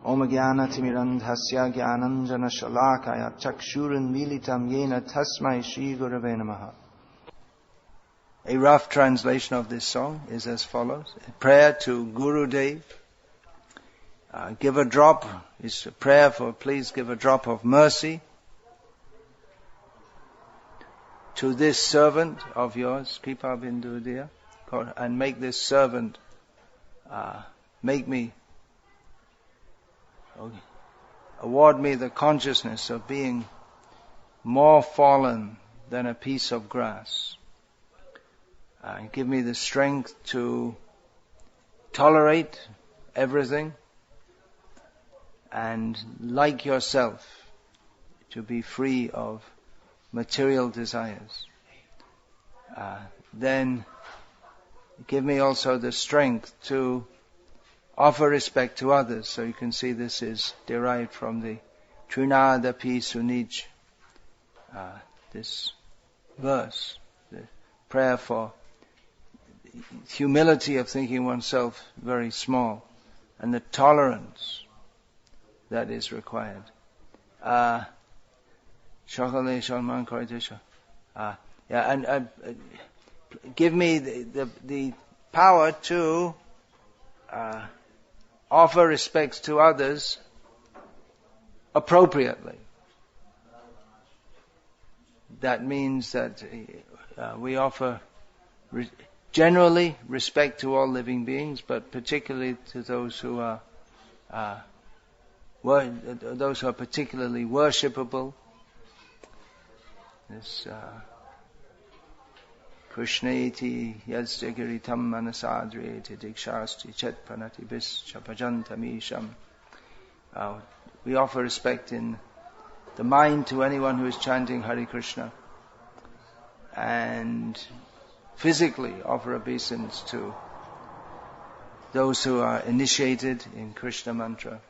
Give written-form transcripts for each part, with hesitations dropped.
Om Jnana Timirandhasya Jnananjana Shalakaya Chakshurun Militam Yena Tasmai Shri Gurave Namaha. A rough translation of this song is as follows. A prayer to Guru Dev. Give a drop, is a prayer for please give a drop of mercy to this servant of yours, Kripa Bindu dear, and make this servant, award me the consciousness of being more fallen than a piece of grass. Give me the strength to tolerate everything and, like yourself, to be free of material desires. Then give me also the strength to offer respect to others. So you can see this is derived from the Trinadapi Sunij, this verse, the prayer for humility of thinking oneself very small and the tolerance that is required. Give me the power to offer respects to others appropriately. That means that we offer generally respect to all living beings, but particularly to those who are particularly worshipable. This Krishneti yadsjagiritam manasadriyeti dikshasti chetpanati bischapajantamisham. We offer respect in the mind to anyone who is chanting Hare Krishna, and physically offer obeisance to those who are initiated in Krishna mantra.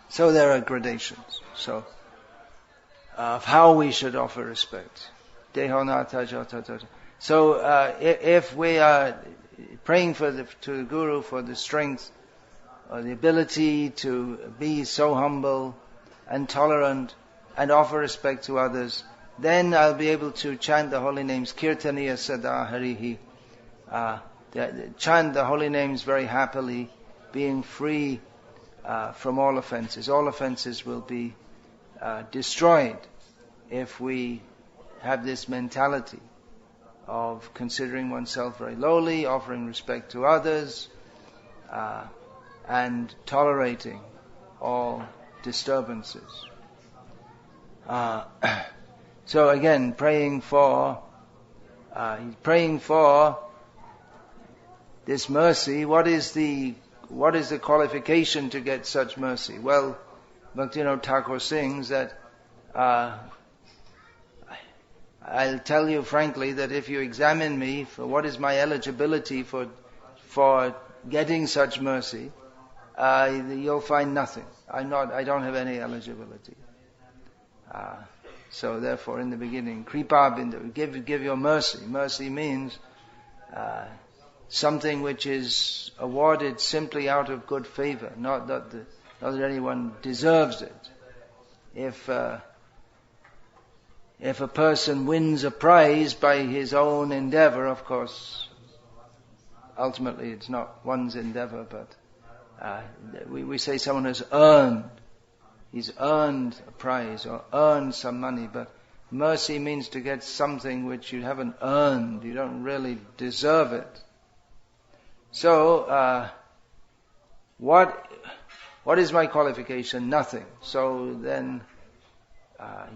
So there are gradations. So of how we should offer respect. So if we are praying to the Guru for the strength or the ability to be so humble and tolerant and offer respect to others, then I'll be able to chant the holy names, Kirtaniya Sada Harihi, chant the holy names very happily, being free from all offenses. All offenses will be destroyed if we have this mentality of considering oneself very lowly, offering respect to others, and tolerating all disturbances. So again, praying for this mercy. What is the qualification to get such mercy? Well, Bhaktivinoda Thakur sings that I'll tell you frankly that if you examine me for what is my eligibility for getting such mercy, you'll find nothing. I don't have any eligibility. So therefore, in the beginning, Kripa Bindu, give your mercy. Mercy means something which is awarded simply out of good favor, not that anyone deserves it. If a person wins a prize by his own endeavor, of course, ultimately it's not one's endeavor, but we say someone has earned. He's earned a prize or earned some money, but mercy means to get something which you haven't earned. You don't really deserve it. So, what is my qualification? Nothing. So then,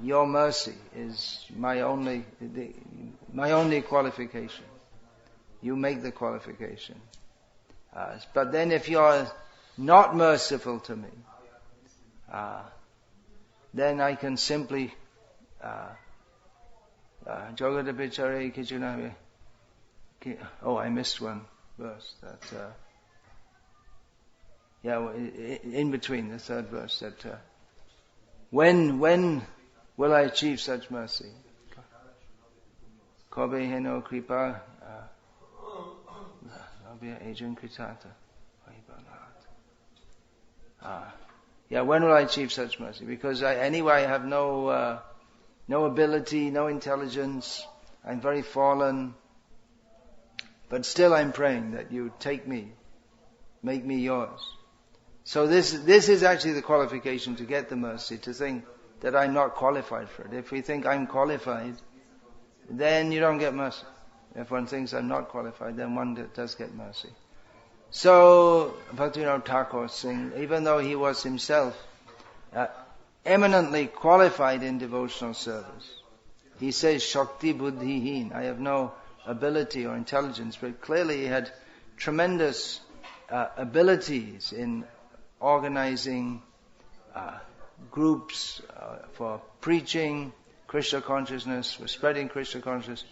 your mercy is my only qualification. You make the qualification. But then if you are not merciful to me, then I can simply I missed one verse that in between the third verse that when will I achieve such mercy? Kobe heno kripa agent kritata. when will I achieve such mercy? Because I have no ability, no intelligence. I'm very fallen. But still I'm praying that you take me, make me yours. So this is actually the qualification to get the mercy, to think that I'm not qualified for it. If we think I'm qualified, then you don't get mercy. If one thinks I'm not qualified, then one does get mercy. So, Bhaktivinoda Thakur saying, even though he was himself eminently qualified in devotional service, he says, Shakti Buddhihin, I have no ability or intelligence, but clearly he had tremendous abilities in organizing groups for preaching Krishna consciousness, for spreading Krishna consciousness,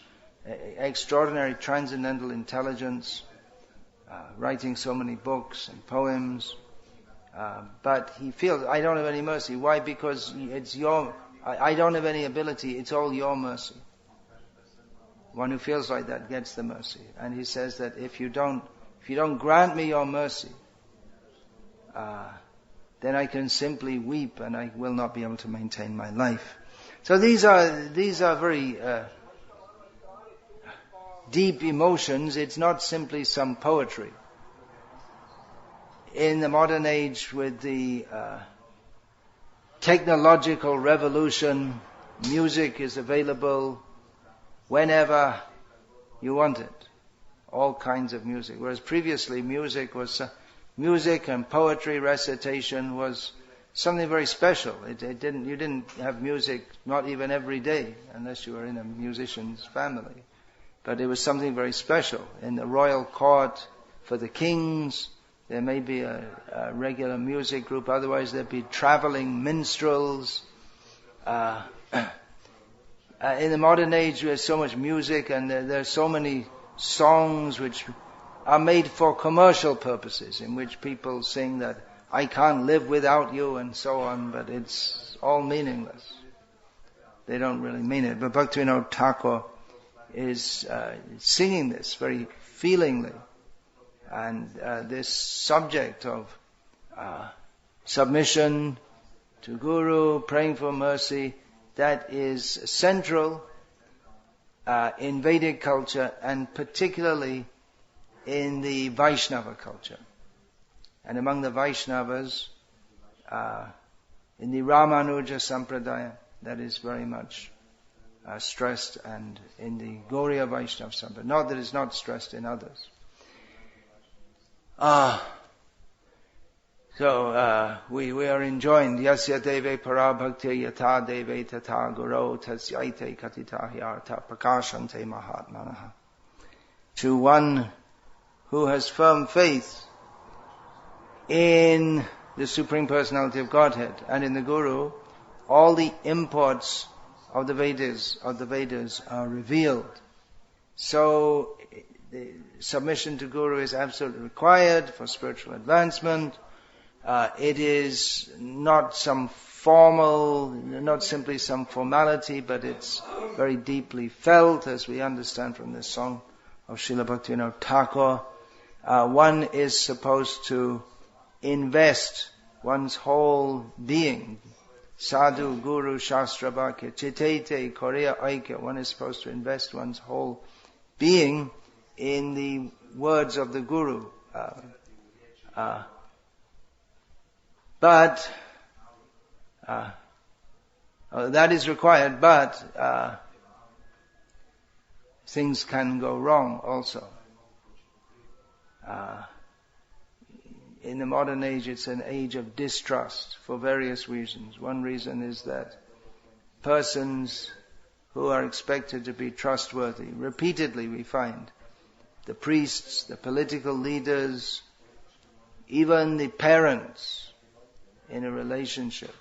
extraordinary transcendental intelligence, writing so many books and poems, but he feels, I don't have any mercy. Why? Because I don't have any ability, it's all your mercy. One who feels like that gets the mercy. And he says that if you don't grant me your mercy, then I can simply weep and I will not be able to maintain my life. So these are very deep emotions. It's not simply some poetry. In the modern age, with the technological revolution, music is available whenever you want it. All kinds of music. Whereas previously music and poetry recitation was something very special. You didn't have music, not even every day, unless you were in a musician's family. But it was something very special. In the royal court, for the kings, there may be a regular music group, otherwise there'd be traveling minstrels. In the modern age, there's so much music and there's so many songs which are made for commercial purposes, in which people sing that I can't live without you and so on, but it's all meaningless. They don't really mean it. But Bhaktivinoda Thakur is singing this very feelingly. And this subject of submission to Guru, praying for mercy, that is central in Vedic culture and particularly in the Vaishnava culture. And among the Vaishnavas, in the Ramanuja Sampradaya, that is very much stressed, and in the Gauriya Vaishnava Sampradaya. Not that it's not stressed in others. So we are enjoined, Yasya Deve Parabhakti Yatha Deve Tata Guru Tasyaite Katita Hyartha Prakashante Mahatmanaha. To one who has firm faith in the Supreme Personality of Godhead and in the Guru, all the imports of the Vedas are revealed. So the submission to Guru is absolutely required for spiritual advancement. It is not some formal, not simply some formality, but it's very deeply felt, as we understand from this song of Srila Bhaktivinoda Thakur. One is supposed to invest one's whole being. Sadhu, Guru, Shastra, Bhakya, Chitete, Korea, Aikya. One is supposed to invest one's whole being in the words of the Guru. But that is required, but things can go wrong also. In the modern age, it's an age of distrust for various reasons. One reason is that persons who are expected to be trustworthy, repeatedly we find, the priests, the political leaders, even the parents in a relationship,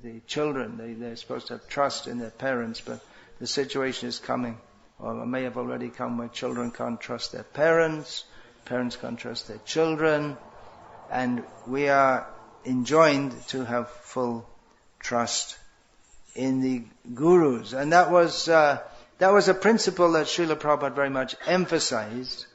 the children, they're supposed to have trust in their parents, but the situation is coming, or may have already come, where children can't trust their parents, parents can't trust their children, and we are enjoined to have full trust in the gurus. And that was a principle that Srila Prabhupada very much emphasized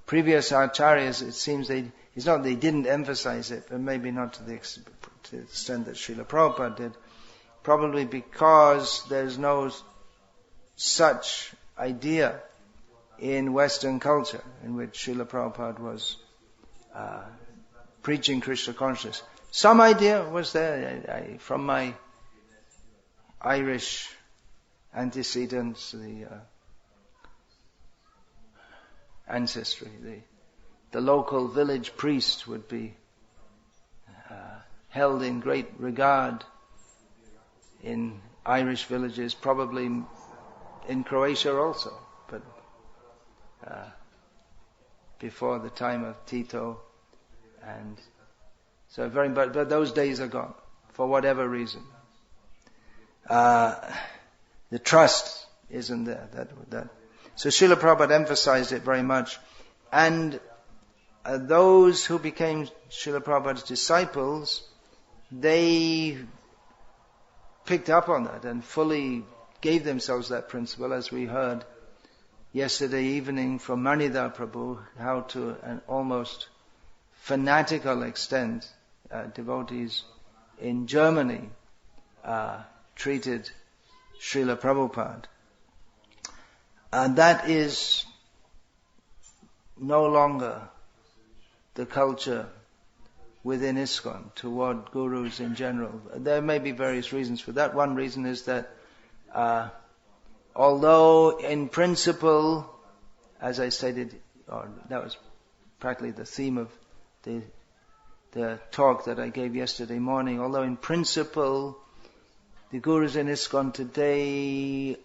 previous acharyas, it seems it's not they didn't emphasize it, but maybe not to the extent that Srila Prabhupada did. Probably because there's no such idea in Western culture in which Srila Prabhupada was preaching Krishna consciousness. Some idea was there from my Irish antecedents, the ancestry. The local village priest would be held in great regard in Irish villages, probably in Croatia also, but before the time of Tito, and so but those days are gone for whatever reason. The trust isn't there. So Srila Prabhupada emphasized it very much, and those who became Srila Prabhupada's disciples, they picked up on that and fully gave themselves that principle, as we heard yesterday evening from Manidhar Prabhu, how to an almost fanatical extent devotees in Germany treated Srila Prabhupada. And that is no longer the culture within ISKCON toward gurus in general. There may be various reasons for that. One reason is that although in principle, as I stated, or that was practically the theme of the talk that I gave yesterday morning, although in principle the gurus in ISKCON today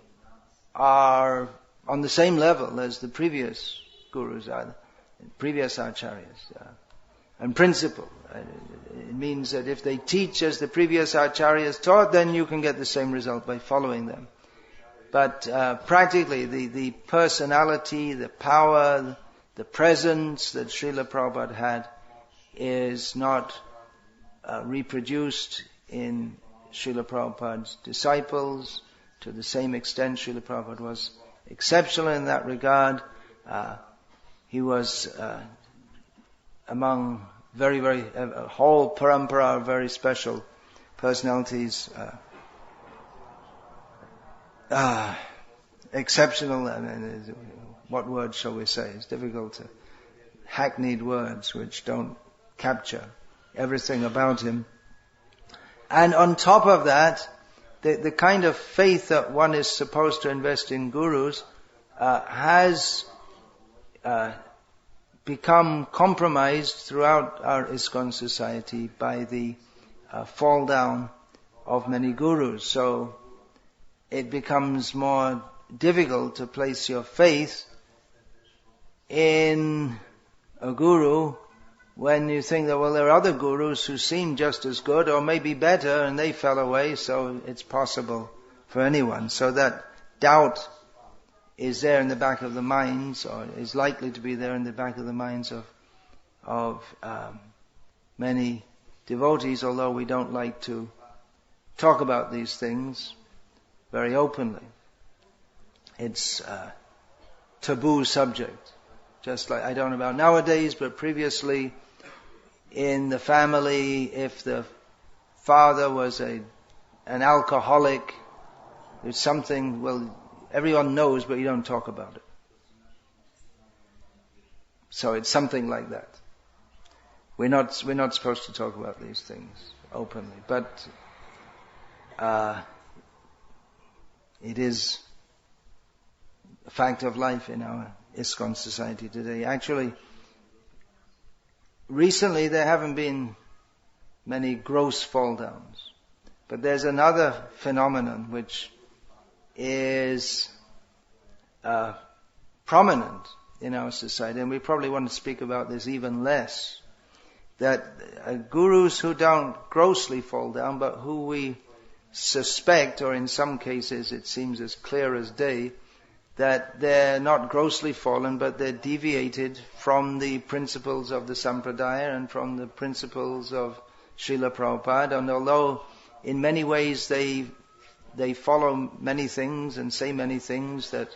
are on the same level as the previous gurus are, previous acharyas. In principle, it means that if they teach as the previous acharyas taught, then you can get the same result by following them. But practically, the personality, the power, the presence that Srila Prabhupada had is not reproduced in Srila Prabhupada's disciples to the same extent. Srila Prabhupada was exceptional in that regard. He was among a whole parampara of very special personalities, exceptional, and what words shall we say? It's difficult to hackneyed words which don't capture everything about him. And on top of that, the kind of faith that one is supposed to invest in gurus has become compromised throughout our ISKCON society by the fall down of many gurus. So it becomes more difficult to place your faith in a guru when you think that, well, there are other gurus who seem just as good or maybe better and they fell away, so it's possible for anyone. So that doubt is there in the back of the minds, or is likely to be there in the back of the minds of many devotees, although we don't like to talk about these things very openly. It's a taboo subject, just like, I don't know about nowadays, but previously in the family, if the father was an alcoholic, there's something, well, everyone knows, but you don't talk about it. So it's something like that. We're not supposed to talk about these things openly, but it is a fact of life in our ISKCON society today. Actually, recently there haven't been many gross fall downs, but there's another phenomenon which is prominent in our society, and we probably want to speak about this even less, that gurus who don't grossly fall down, but who we suspect, or in some cases it seems as clear as day, that they're not grossly fallen, but they're deviated from the principles of the Sampradaya and from the principles of Srila Prabhupada. And although in many ways they follow many things and say many things that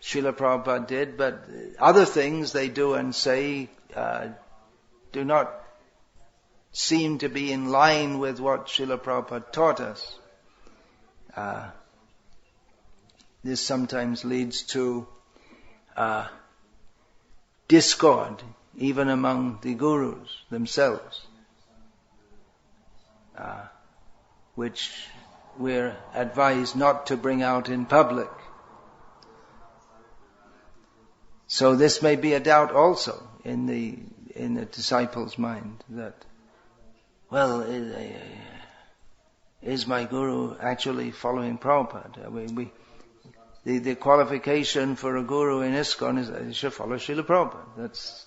Srila Prabhupada did, but other things they do and say do not seem to be in line with what Srila Prabhupada taught us. This sometimes leads to discord, even among the gurus themselves, which we're advised not to bring out in public. So this may be a doubt also in the disciple's mind that, well, is my guru actually following Prabhupada? The qualification for a guru in ISKCON is that he should follow Srila Prabhupada. That's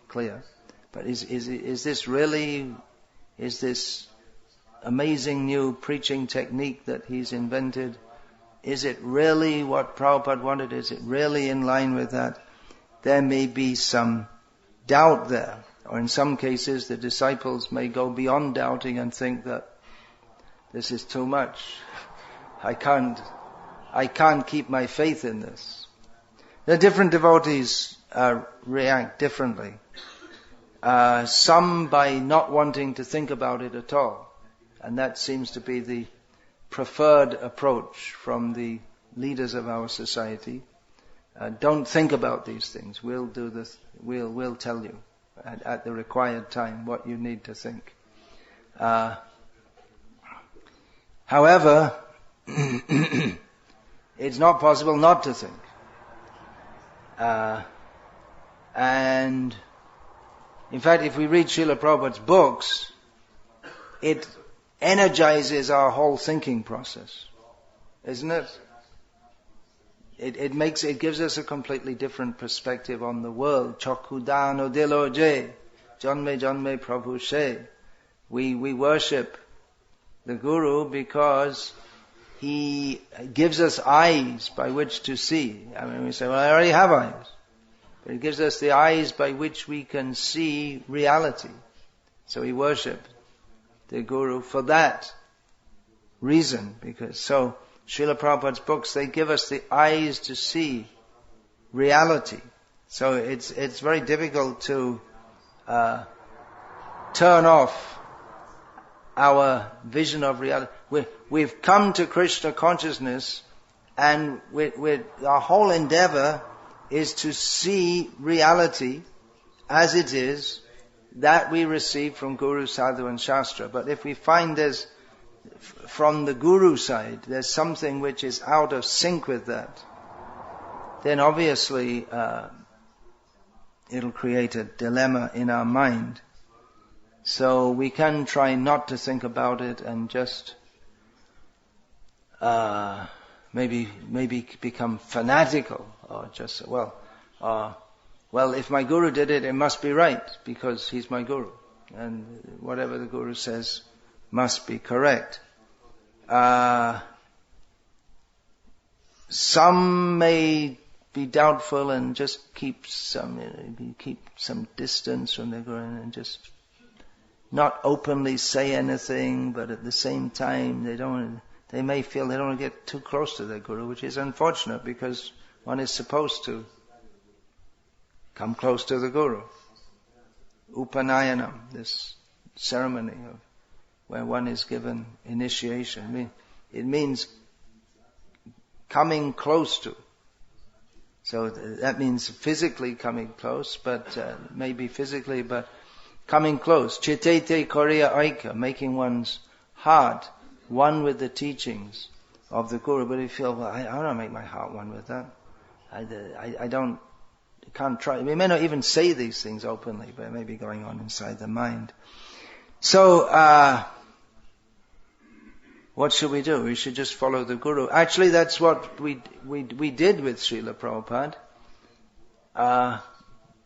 clear. But is this really, is this amazing new preaching technique that he's invented, is it really what Prabhupada wanted? Is it really in line with that? There may be some doubt there. Or in some cases, the disciples may go beyond doubting and think that this is too much. I can't keep my faith in this. The different devotees react differently. Some by not wanting to think about it at all. And that seems to be the preferred approach from the leaders of our society. Don't think about these things. We'll do this. We'll tell you at the required time what you need to think. However, it's not possible not to think. And in fact, if we read Srila Prabhupada's books, it energizes our whole thinking process, isn't it? It gives us a completely different perspective on the world. Chakudano dilo je, janme janme prabhu she. We worship the Guru because he gives us eyes by which to see. I mean, we say, well, I already have eyes. But it gives us the eyes by which we can see reality. So we worship the Guru for that reason. So Srila Prabhupada's books, they give us the eyes to see reality. So it's very difficult to turn off our vision of reality. We've come to Krishna consciousness, and with our whole endeavor is to see reality as it is, that we receive from Guru, Sadhu and Shastra. But if we find from the Guru side, there's something which is out of sync with that, then obviously it'll create a dilemma in our mind. So we can try not to think about it and just maybe become fanatical, or just, well, if my Guru did it, it must be right, because he's my Guru. And whatever the Guru says must be correct. Some may be doubtful and just keep some distance from their Guru and just not openly say anything, but at the same time they may feel they don't want to get too close to their Guru, which is unfortunate, because one is supposed to come close to the Guru. Upanayanam, this ceremony where one is given initiation. It means coming close to. So that means physically coming close, but maybe physically, but coming close. Chitete Korea Aika, making one's heart one with the teachings of the Guru. But if you feel, well, I don't make my heart one with that. I can't try. We may not even say these things openly, but it may be going on inside the mind. So, what should we do? We should just follow the Guru. Actually, that's what we did with Srila Prabhupada,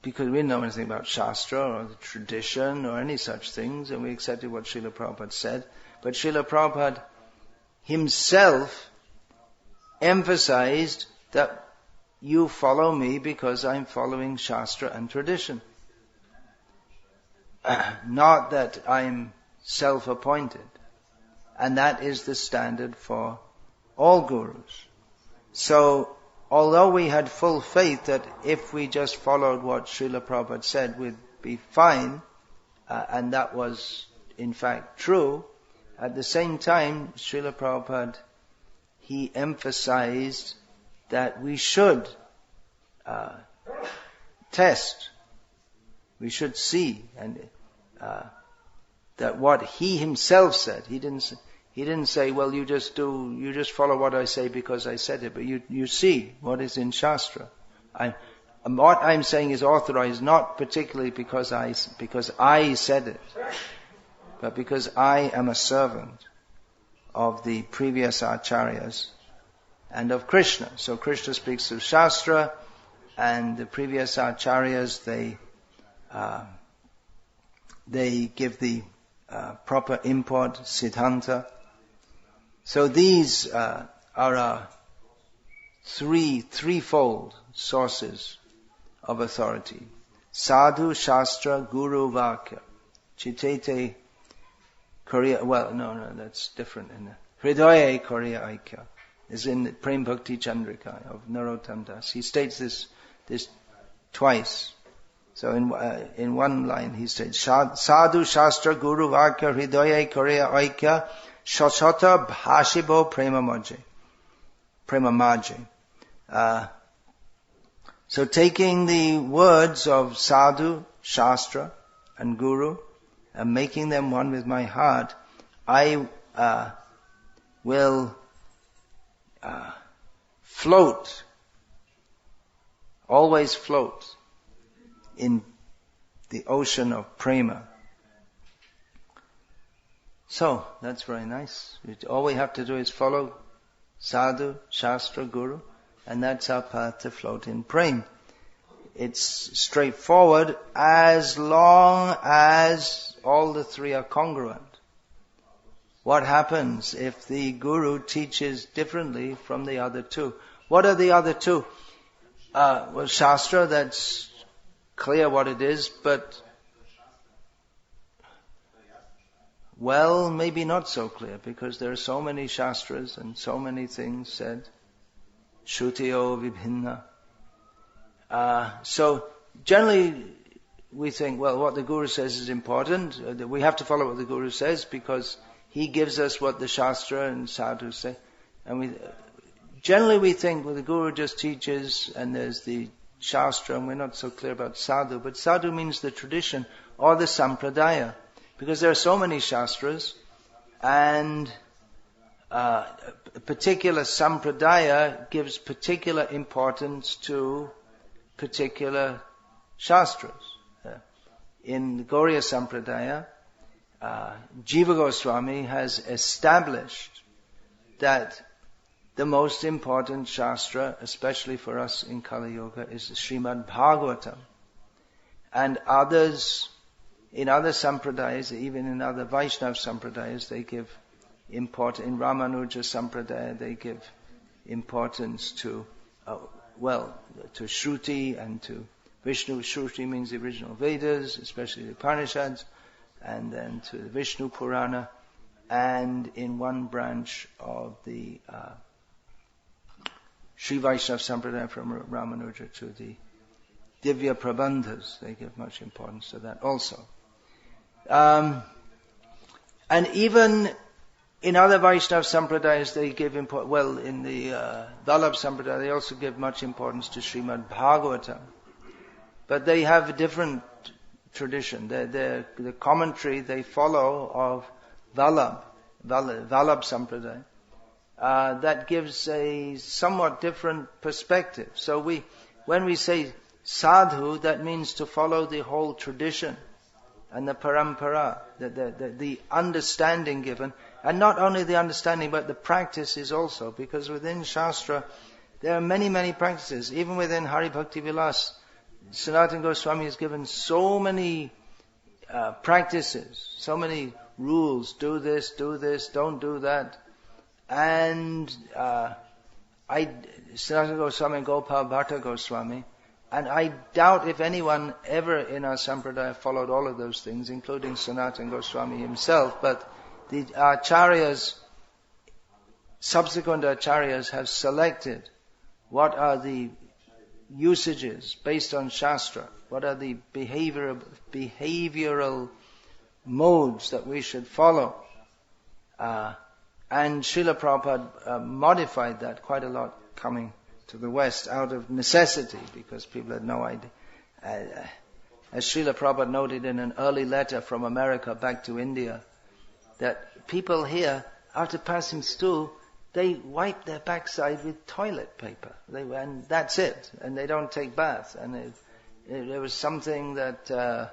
because we didn't know anything about Shastra or the tradition or any such things, and we accepted what Srila Prabhupada said. But Srila Prabhupada himself emphasized that you follow me because I'm following Shastra and tradition. Not that I'm self-appointed. And that is the standard for all gurus. So, although we had full faith that if we just followed what Srila Prabhupada said, we'd be fine, and that was in fact true, at the same time, Srila Prabhupada, he emphasized that we should test, we should see, and that what he himself said, he didn't say, well, you just follow what I say because I said it, but you see what is in Shastra. What I'm saying is authorized not particularly because I said it, but because I am a servant of the previous acharyas and of Krishna. So Krishna speaks through Shastra, and the previous acharyas, they give the proper import, siddhanta. So these are our threefold sources of authority. Sadhu, Shastra, Guru, Vakya. Chitete, Korea, no, that's different. Hridaya Korea Aikya is in Prem Bhakti Chandrika of Narottam Das. He states this twice. So in one line he states, Sadhu, Shastra, Guru, Vakya, Hridaya Korea Aikya, Shashata Bhashibo Prema Maji. So taking the words of Sadhu, Shastra, and Guru, and making them one with my heart, I will float, always float in the ocean of prema. So, that's very nice. All we have to do is follow Sadhu, Shastra, Guru, and that's our path to float in prema. It's straightforward as long as all the three are congruent. What happens if the Guru teaches differently from the other two? What are the other two? Well, Shastra, that's clear what it is, but well, maybe not so clear, because there are so many Shastras and so many things said. Shrutiyo vibhinna. So generally we think, well, what the Guru says is important. We have to follow what the Guru says because he gives us what the Shastra and Sadhu say. And generally we think, well, the Guru just teaches and there's the Shastra, and we're not so clear about Sadhu. But Sadhu means the tradition or the Sampradaya, because there are so many Shastras, and a particular Sampradaya gives particular importance to particular Shastras. In the Gauriya Sampradaya, Jiva Goswami has established that the most important Shastra, especially for us in Kali Yuga, is the Srimad Bhagavatam. And others, in other Sampradayas, even in other Vaishnava Sampradayas, they give importance. In Ramanuja Sampradaya, they give importance to Shruti and to Vishnu. Shruti means the original Vedas, especially the Upanishads, and then to the Vishnu Purana, and in one branch of the Sri Vaishnava Sampradaya from Ramanuja to the Divya Prabandhas, they give much importance to that also. And even in other Vaishnava Sampradayas, they give importance. Well, in the Vallabh Sampradaya, they also give much importance to Srimad Bhagavatam. But they have a different tradition. The commentary they follow of Vallabh Sampradaya, that gives a somewhat different perspective. So when we say sadhu, that means to follow the whole tradition and the parampara, the understanding given, and not only the understanding but the practices also, because within Shastra there are many, many practices. Even within Hari Bhakti Vilas, Sanatana Goswami has given so many practices, so many rules. Do this, don't do that. And Sanatana Goswami and Gopal Bhatta Goswami, and I doubt if anyone ever in our Sampradaya followed all of those things, including Sanatana Goswami himself, but the acharyas, subsequent acharyas have selected What are the usages based on Shastra? What are the behavioral modes that we should follow? And Srila Prabhupada modified that quite a lot coming to the West out of necessity, because people had no idea. As Srila Prabhupada noted in an early letter from America back to India, that people here, after passing stool, they wipe their backside with toilet paper. And that's it. And they don't take bath. And it was something that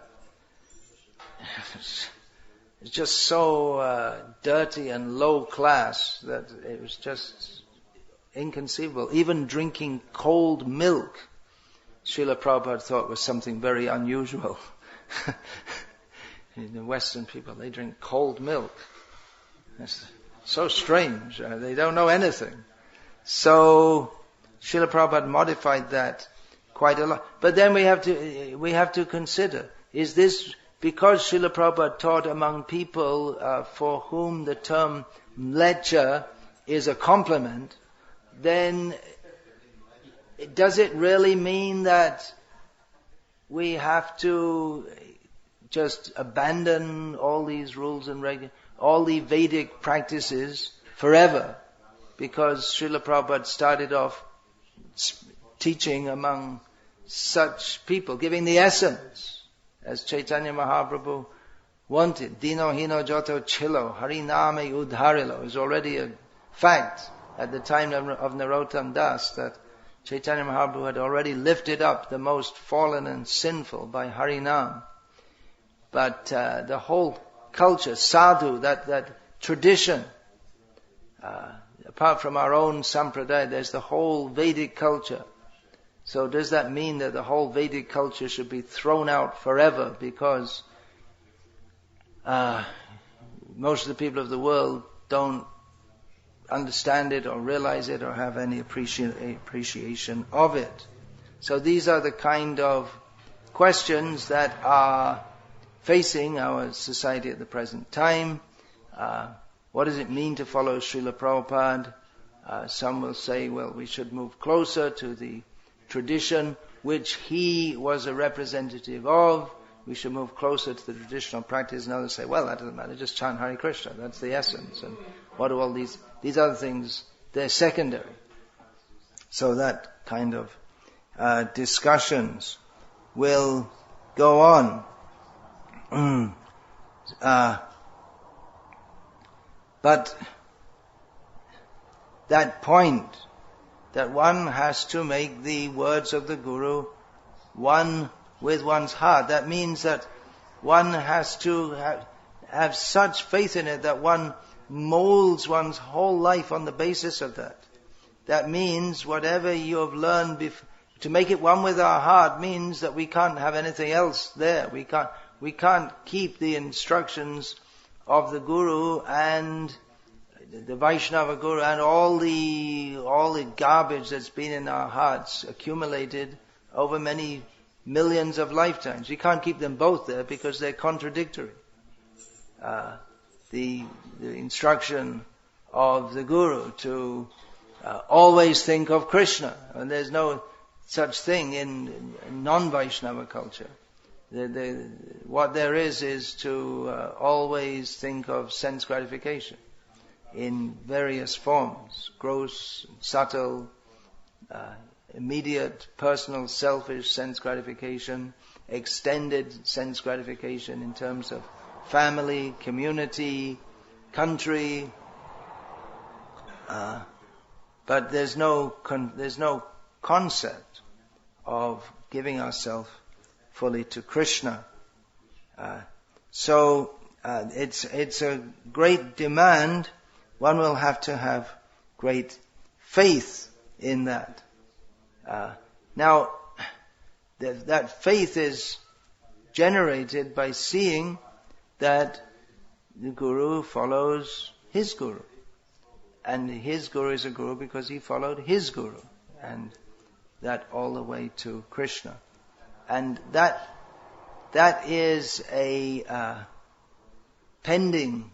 it's just so dirty and low class that it was just inconceivable. Even drinking cold milk, Srila Prabhupada thought was something very unusual. The Western people, they drink cold milk. It's so strange. They don't know anything. So Srila Prabhupada modified that quite a lot. But then we have to consider, is this because Srila Prabhupada taught among people for whom the term lecture is a compliment, then does it really mean that we have to just abandon all these rules and all the Vedic practices forever? Because Srila Prabhupada started off teaching among such people, giving the essence, as Chaitanya Mahaprabhu wanted. Dino hino joto chilo, hariname udharilo, is already a fact at the time of Narottam Das, that Chaitanya Mahaprabhu had already lifted up the most fallen and sinful by Harinam. But the whole culture, sadhu, that tradition, apart from our own sampradaya, there's the whole Vedic culture. So does that mean that the whole Vedic culture should be thrown out forever because most of the people of the world don't understand it or realize it or have any appreciation of it? So these are the kind of questions that are facing our society at the present time. What does it mean to follow Srila Prabhupada? Some will say, well, we should move closer to the tradition which he was a representative of. We should move closer to the traditional practice. And others say, well, that doesn't matter, just chant Hare Krishna, that's the essence. And what do all these other things, they're secondary. So that kind of discussions will go on. But that point, that one has to make the words of the Guru one with one's heart, that means that one has to have such faith in it that one molds one's whole life on the basis of that. That means whatever you have learned to make it one with our heart means that we can't have anything else there. We can't keep the instructions of the Guru and the Vaishnava Guru and all the garbage that's been in our hearts accumulated over many millions of lifetimes. You can't keep them both there because they're contradictory. The instruction of the Guru to always think of Krishna, and there's no such thing in non-Vaishnava culture. What there is to always think of sense gratification in various forms, gross, subtle, immediate, personal, selfish sense gratification, extended sense gratification in terms of family, community, country, but there's no concept of giving ourselves fully to Krishna. So it's a great demand. One will have to have great faith in that. Now, that faith is generated by seeing that the Guru follows his Guru. And his Guru is a Guru because he followed his Guru. And that all the way to Krishna. And that is a pending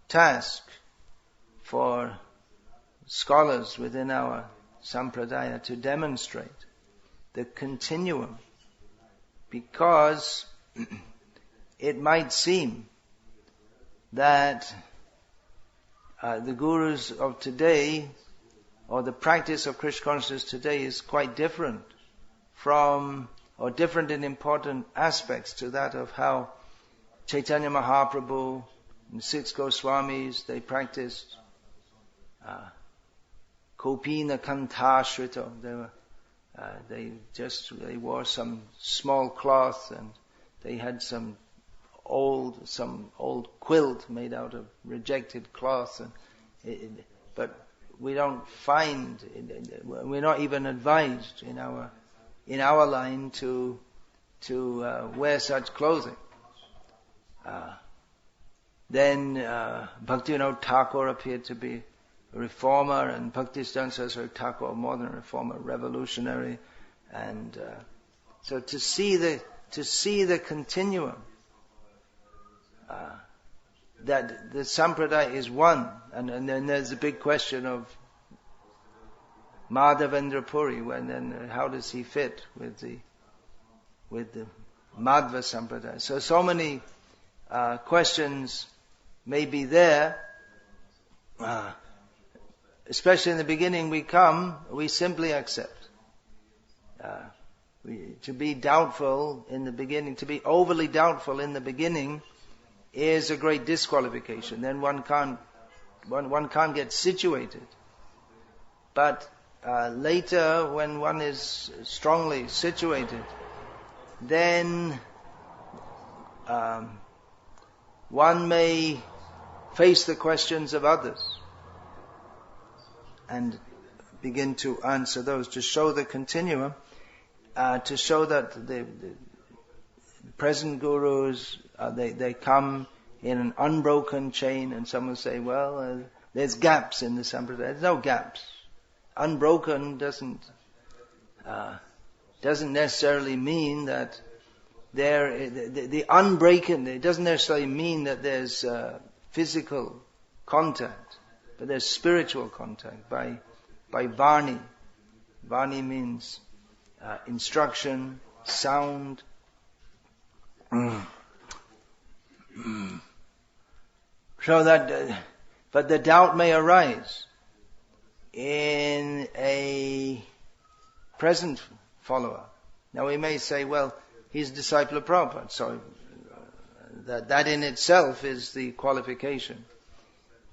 task for scholars within our sampradaya to demonstrate the continuum, because it might seem that the gurus of today, or the practice of Krishna consciousness today, is quite different from, or different in important aspects to that of how Chaitanya Mahaprabhu and 6 Goswamis, they practiced Kopina Kantashrito. They wore some small cloth, and they had some old quilt made out of rejected cloth, but we don't find, we're not even advised in our line to wear such clothing. Then Bhaktivinoda Thakur appeared to be a reformer, and Bhaktisiddhanta Saraswati Thakur more than a reformer, revolutionary, and so to see the continuum, that the sampradaya is one, and then there's the big question of Madhavendra Puri, how does he fit with the Madhva sampradaya? So many questions may be there. Especially in the beginning, we simply accept. To be doubtful in the beginning, to be overly doubtful in the beginning, is a great disqualification. Then one can't get situated. But later, when one is strongly situated, then one may face the questions of others and begin to answer those, to show the continuum, to show that the present gurus, they come in an unbroken chain, and some will say, well, there's gaps in the sampradaya. There's no gaps. Unbroken doesn't necessarily mean that the unbreaking, it doesn't necessarily mean that there's physical contact, but there's spiritual contact by Vani. Vani means instruction, sound. So that, but the doubt may arise in a present follower. Now we may say, well, he's a disciple of Prabhupada, so that in itself is the qualification.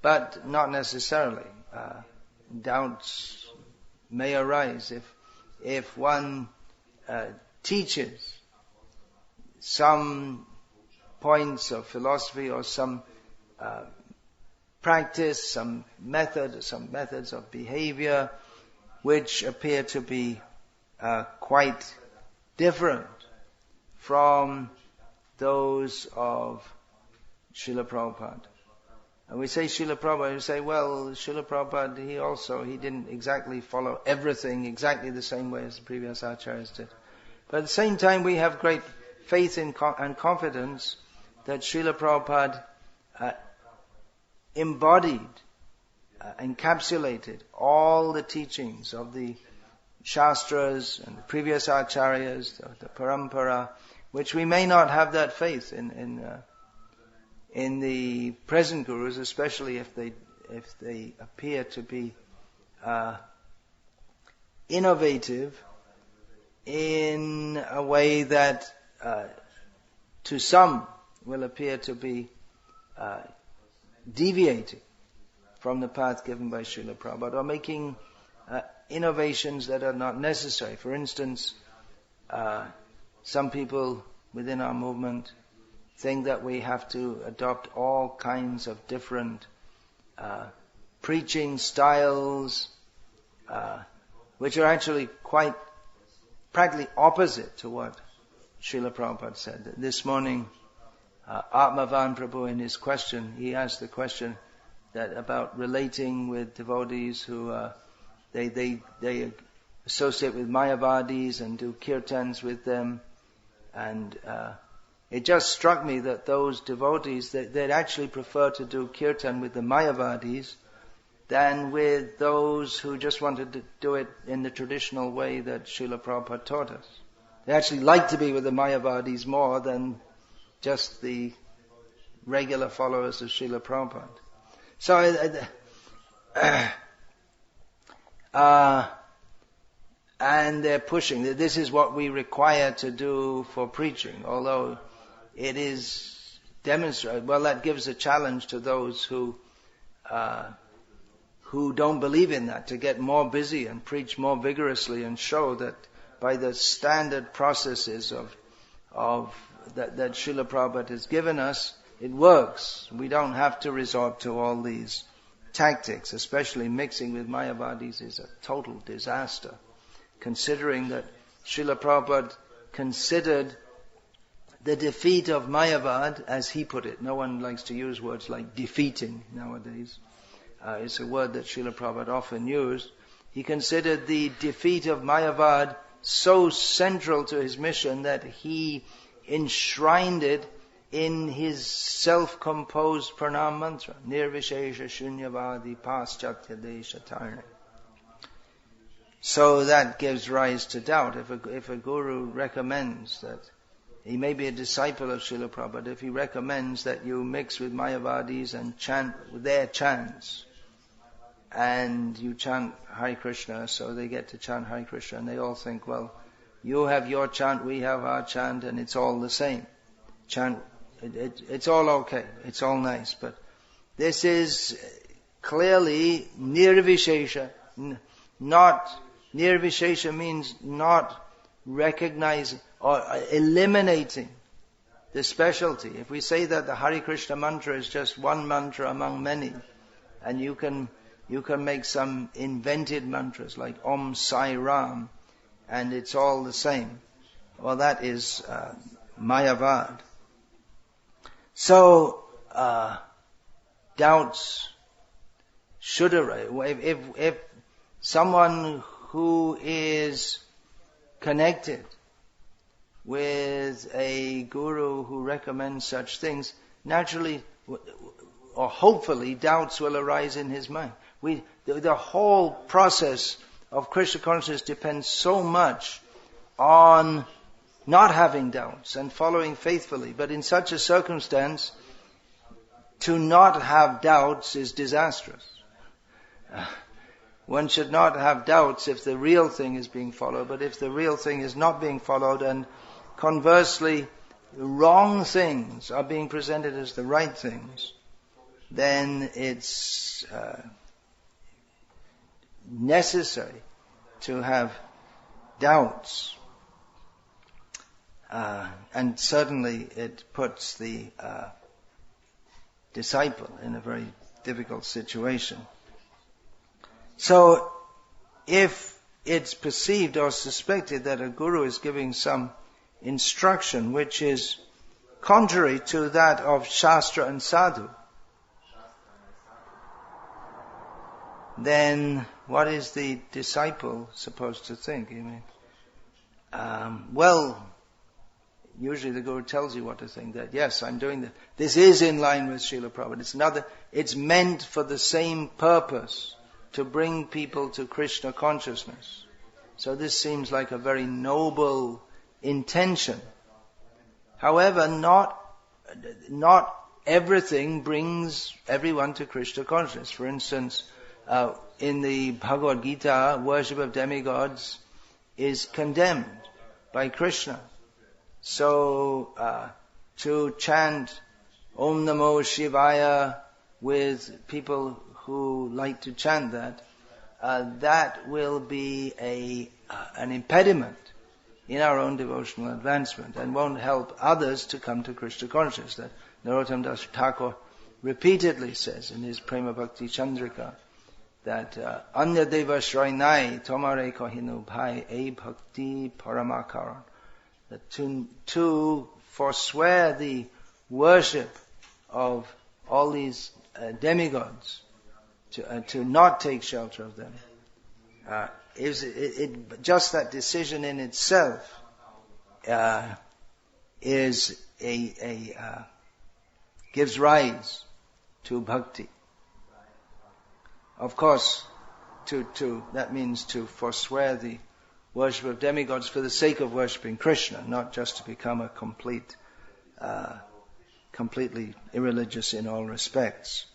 But not necessarily. Doubts may arise if one teaches some points of philosophy or some practice, some methods of behavior which appear to be quite different from those of Srila Prabhupada. And we say Srila Prabhupada, we say, well, Srila Prabhupada, he didn't exactly follow everything exactly the same way as the previous acharyas did. But at the same time, we have great faith and confidence that Srila Prabhupada embodied, encapsulated all the teachings of the Shastras and the previous acharyas, the Parampara, which we may not have that faith in the present gurus, especially if they appear to be innovative in a way that to some will appear to be deviating from the path given by Srila Prabhupada, or making innovations that are not necessary. For instance, some people within our movement think that we have to adopt all kinds of different preaching styles, which are actually quite practically opposite to what Srila Prabhupada said. This morning, Atmavan Prabhu, in his question, he asked the question that about relating with devotees who they associate with Mayavadis and do kirtans with them, and it just struck me that those devotees, they'd actually prefer to do kirtan with the Mayavadis than with those who just wanted to do it in the traditional way that Srila Prabhupada taught us. They actually like to be with the Mayavadis more than just the regular followers of Srila Prabhupada. So, and they're pushing. This is what we require to do for preaching, although it is demonstrated. Well, that gives a challenge to those who don't believe in that, to get more busy and preach more vigorously and show that by the standard processes of that Srila Prabhupada has given us, it works. We don't have to resort to all these tactics, especially mixing with Mayavadis is a total disaster. Considering that Srila Prabhupada considered the defeat of Mayavad, as he put it. No one likes to use words like defeating nowadays. It's a word that Srila Prabhupada often used. He considered the defeat of Mayavad so central to his mission that he enshrined it in his self-composed pranam mantra, Nirvishesha Shunyavadi Paschatya Desha Tarne. So that gives rise to doubt. If a guru recommends that, he may be a disciple of Srila Prabhupada, if he recommends that you mix with Mayavadis and chant their chants, and you chant Hare Krishna, so they get to chant Hare Krishna, and they all think, well, you have your chant, we have our chant, and it's all the same. It's all okay, it's all nice, but this is clearly nirvishesha. Nirvishesha means not recognizing or eliminating the specialty. If we say that the Hare Krishna mantra is just one mantra among many, and you can make some invented mantras like Om Sai Ram, and it's all the same. Well, that is Mayavad. So, doubts should arise. If someone who is connected with a guru who recommends such things, naturally or hopefully doubts will arise in his mind. The whole process of Krishna consciousness depends so much on not having doubts and following faithfully. But in such a circumstance, to not have doubts is disastrous. One should not have doubts if the real thing is being followed, but if the real thing is not being followed, and conversely, wrong things are being presented as the right things, then it's necessary to have doubts. And certainly it puts the disciple in a very difficult situation. So, if it's perceived or suspected that a guru is giving some instruction which is contrary to that of Shastra and Sadhu, then what is the disciple supposed to think? Usually the Guru tells you what to think, that yes, I'm doing that. This is in line with Srila Prabhupada. It's meant for the same purpose, to bring people to Krishna consciousness. So this seems like a very noble intention. However, not everything brings everyone to Krishna consciousness. For instance, in the Bhagavad Gita, worship of demigods is condemned by Krishna. So, to chant Om Namo Shivaya with people who like to chant that, that will be an impediment in our own devotional advancement and won't help others to come to Krishna consciousness. That Narottam Das Thakur repeatedly says in his Prema Bhakti Chandrika that Anya Deva Shrainai Tomare Kohinu Bhai A Bhakti Paramakaran, that to forswear the worship of all these demigods, to not take shelter of them, just that decision in itself gives rise to bhakti. of course, that means to forswear the worship of demigods for the sake of worshipping Krishna, not just to become a completely irreligious in all respects.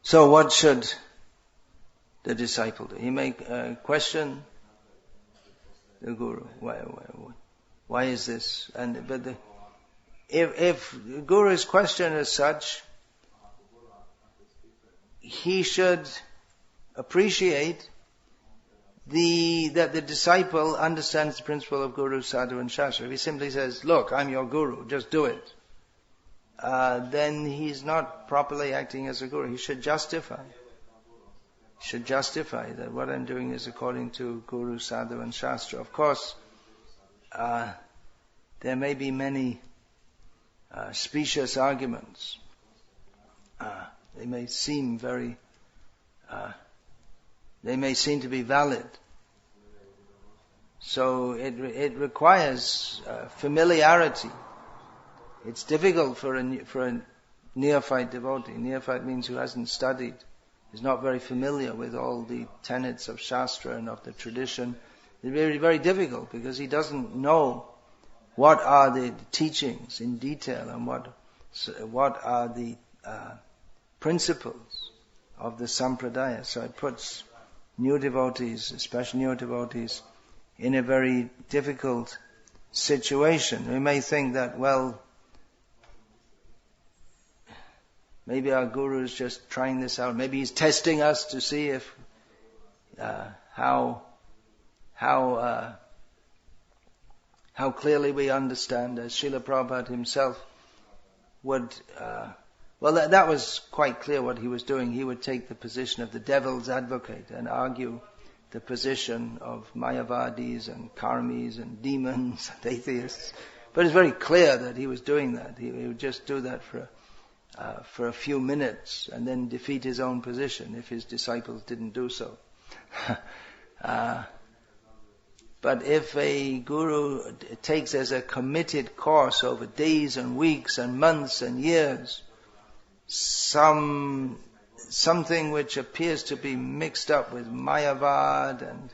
So what should the disciple do? He may question the guru. Why is this? If the guru's question is such, he should appreciate that the disciple understands the principle of Guru, Sadhu and Shastra. If he simply says, look, I'm your guru, just do it, then he's not properly acting as a guru. He should justify that what I'm doing is according to Guru, Sadhu and Shastra. Of course, there may be many specious arguments. They may seem to be valid. So it requires familiarity. It's difficult for a neophyte devotee. Neophyte means who hasn't studied, is not very familiar with all the tenets of Shastra and of the tradition. It's very, very difficult because he doesn't know what are the teachings in detail and what are the principles of the sampradaya. So it puts new devotees, especially new devotees, in a very difficult situation. We may think that, well, maybe our guru is just trying this out. Maybe he's testing us to see if how clearly we understand, as Srila Prabhupada himself would. That was quite clear what he was doing. He would take the position of the devil's advocate and argue the position of Mayavadis and Karmis and demons and atheists. But it's very clear that he was doing that. He would just do that for a few minutes and then defeat his own position if his disciples didn't do so. But if a guru takes as a committed course over days and weeks and months and years something which appears to be mixed up with Mayavad and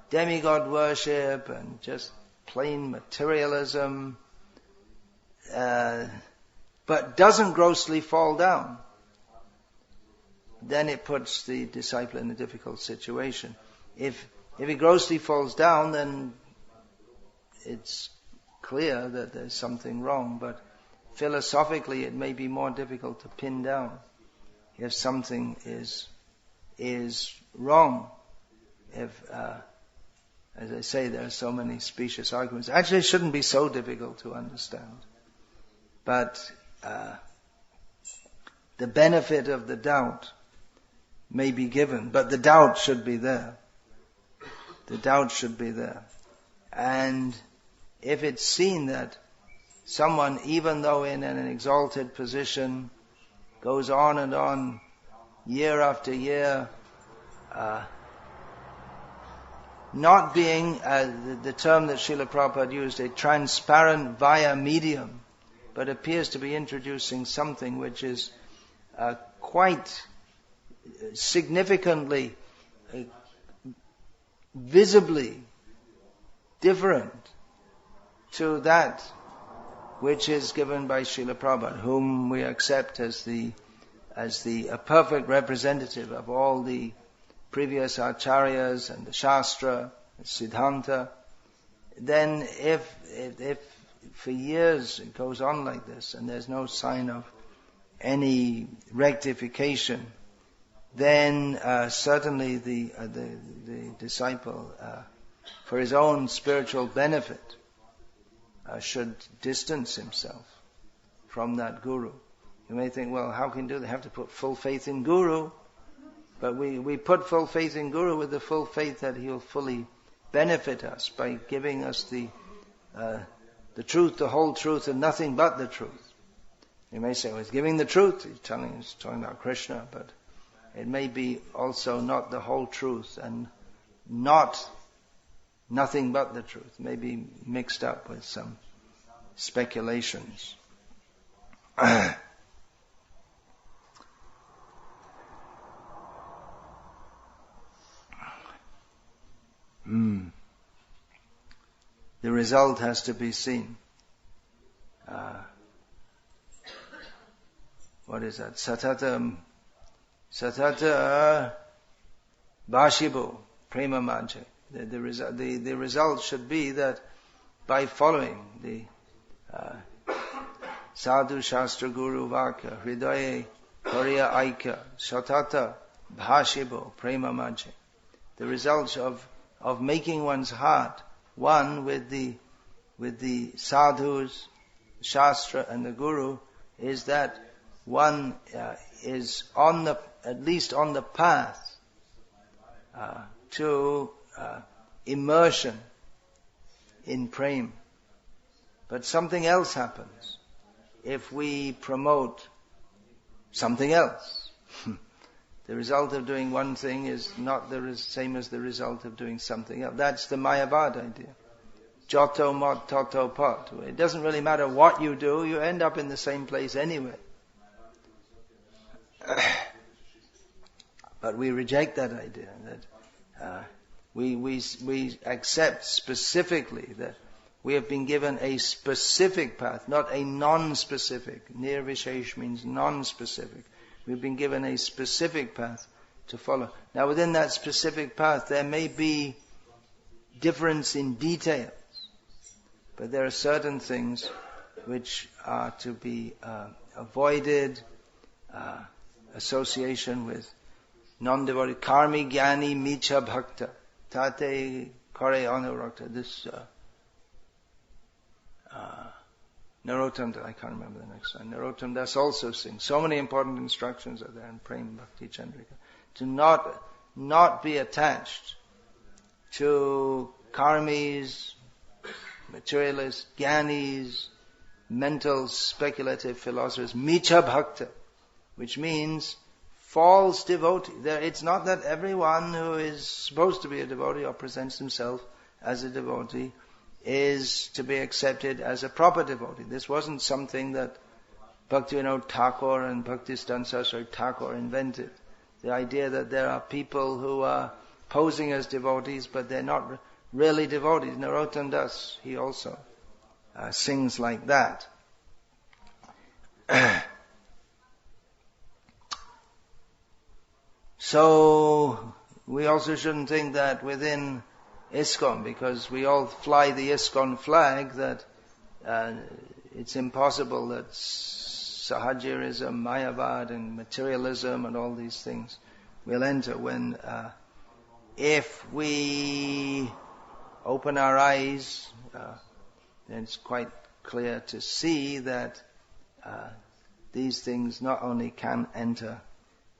demigod worship and just plain materialism, but doesn't grossly fall down, then it puts the disciple in a difficult situation. If he grossly falls down, then it's clear that there's something wrong, but philosophically it may be more difficult to pin down if something is wrong. If, as I say, there are so many specious arguments. Actually, it shouldn't be so difficult to understand. But the benefit of the doubt may be given, but the doubt should be there. The doubt should be there. And if it's seen that someone, even though in an exalted position, goes on and on, year after year, not being, the term that Srila Prabhupada used, a transparent via medium, but appears to be introducing something which is quite significantly, visibly different to that which is given by Srila Prabhupada, whom we accept as a perfect representative of all the previous acharyas and the Shastra, the Siddhanta. Then if for years it goes on like this and there's no sign of any rectification, then certainly the disciple, for his own spiritual benefit, should distance himself from that guru. You may think, well, how can you do that? They have to put full faith in guru. But we put full faith in guru with the full faith that he'll fully benefit us by giving us the truth, the whole truth, and nothing but the truth. You may say, well, he's giving the truth. He's talking about Krishna, but it may be also not the whole truth and not nothing but the truth. Maybe mixed up with some speculations. The result has to be seen. What is that? Satata Bhashibo Prema Manje. The result should be that by following the Sadhu Shastra Guru Vaka Hridaye Kariya Aika Satata Bhashibo Prema Manje. The result of making one's heart one with the sadhus, Shastra and the Guru is that one is at least on the path to immersion in prema. But something else happens if we promote something else. The result of doing one thing is not the same as the result of doing something else. That's the Mayavad idea. Joto mod toto pot. It doesn't really matter what you do, you end up in the same place anyway. But we reject that idea, that we accept specifically that we have been given a specific path, not a non-specific. Nirvishesh means non-specific. We've been given a specific path to follow. Now within that specific path there may be difference in details, but there are certain things which are to be avoided, association with non-devotee, karmi gyani micha bhakta, tate kare anurakta. This Narottam, I can't remember the next one. Narottam Das also sings. So many important instructions are there in Prem Bhakti Chandrika. To not be attached to karmis, materialists, gyanis, mental, speculative philosophers, micha bhakta, which means false devotee. It's not that everyone who is supposed to be a devotee or presents himself as a devotee is to be accepted as a proper devotee. This wasn't something that Bhaktivinoda Thakur and Bhaktisiddhanta Saraswati Thakur invented. The idea that there are people who are posing as devotees, but they're not really devotees. Narottam Das, he also sings like that. So, we also shouldn't think that within ISKCON, because we all fly the ISKCON flag, that it's impossible that Sahajirism, Mayavad and materialism and all these things will enter. When if we open our eyes, then it's quite clear to see that these things not only can enter,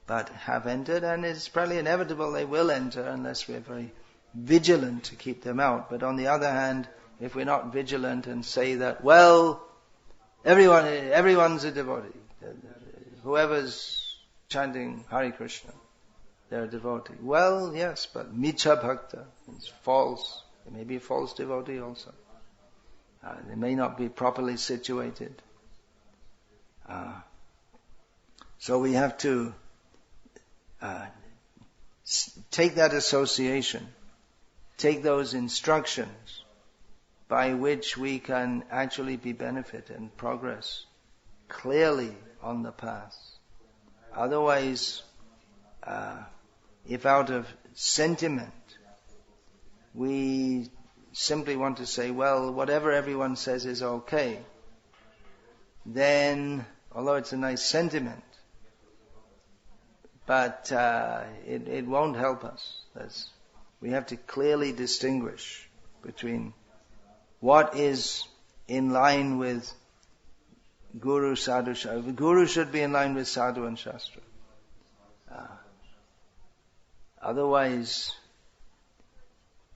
but have entered, and it's probably inevitable they will enter unless we're very vigilant to keep them out. But on the other hand, if we're not vigilant and say that, well, everyone's a devotee. Whoever's chanting Hare Krishna, they're a devotee. Well, yes, but micha bhakta means false. They may be a false devotee also. They may not be properly situated. So we have to take that association, take those instructions by which we can actually be benefited and progress clearly on the path. Otherwise, if out of sentiment we simply want to say, well, whatever everyone says is okay, then, although it's a nice sentiment, but it won't help us. We have to clearly distinguish between what is in line with Guru, Sadhu, Shastra. The Guru should be in line with Sadhu and Shastra. Otherwise,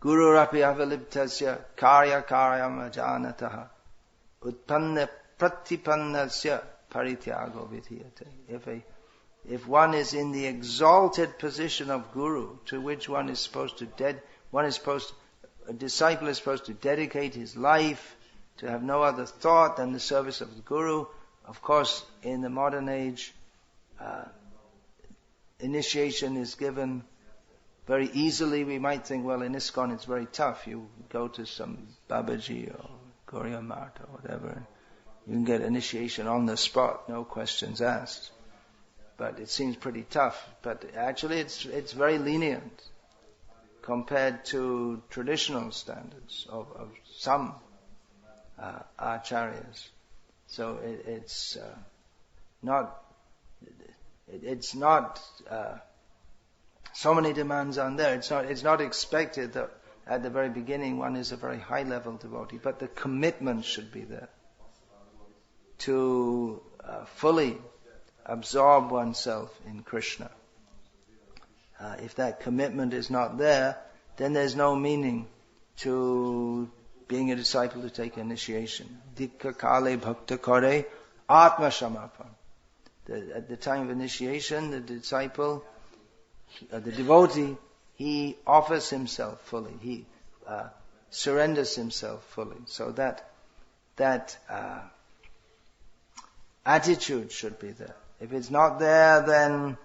Guru rapi avaliptasya karya karyam ajanataha utpanna pratipannasya parityago vidhiyate. If one is in the exalted position of Guru, to which a disciple is supposed to dedicate his life to have no other thought than the service of the Guru. Of course, in the modern age, initiation is given very easily. We might think, well, in ISKCON it's very tough. You go to some Babaji or Gauriya Math or whatever, and you can get initiation on the spot, no questions asked. But it seems pretty tough. But actually it's very lenient compared to traditional standards of some acharyas. So it's not so many demands on there. It's not expected that at the very beginning one is a very high level devotee, but the commitment should be there to fully absorb oneself in Krishna. If that commitment is not there, then there's no meaning to being a disciple to take initiation. Dikka kale bhakta kare atma shamapan. At the time of initiation, the disciple, the devotee, he offers himself fully. He surrenders himself fully. So that attitude should be there. If it's not there, then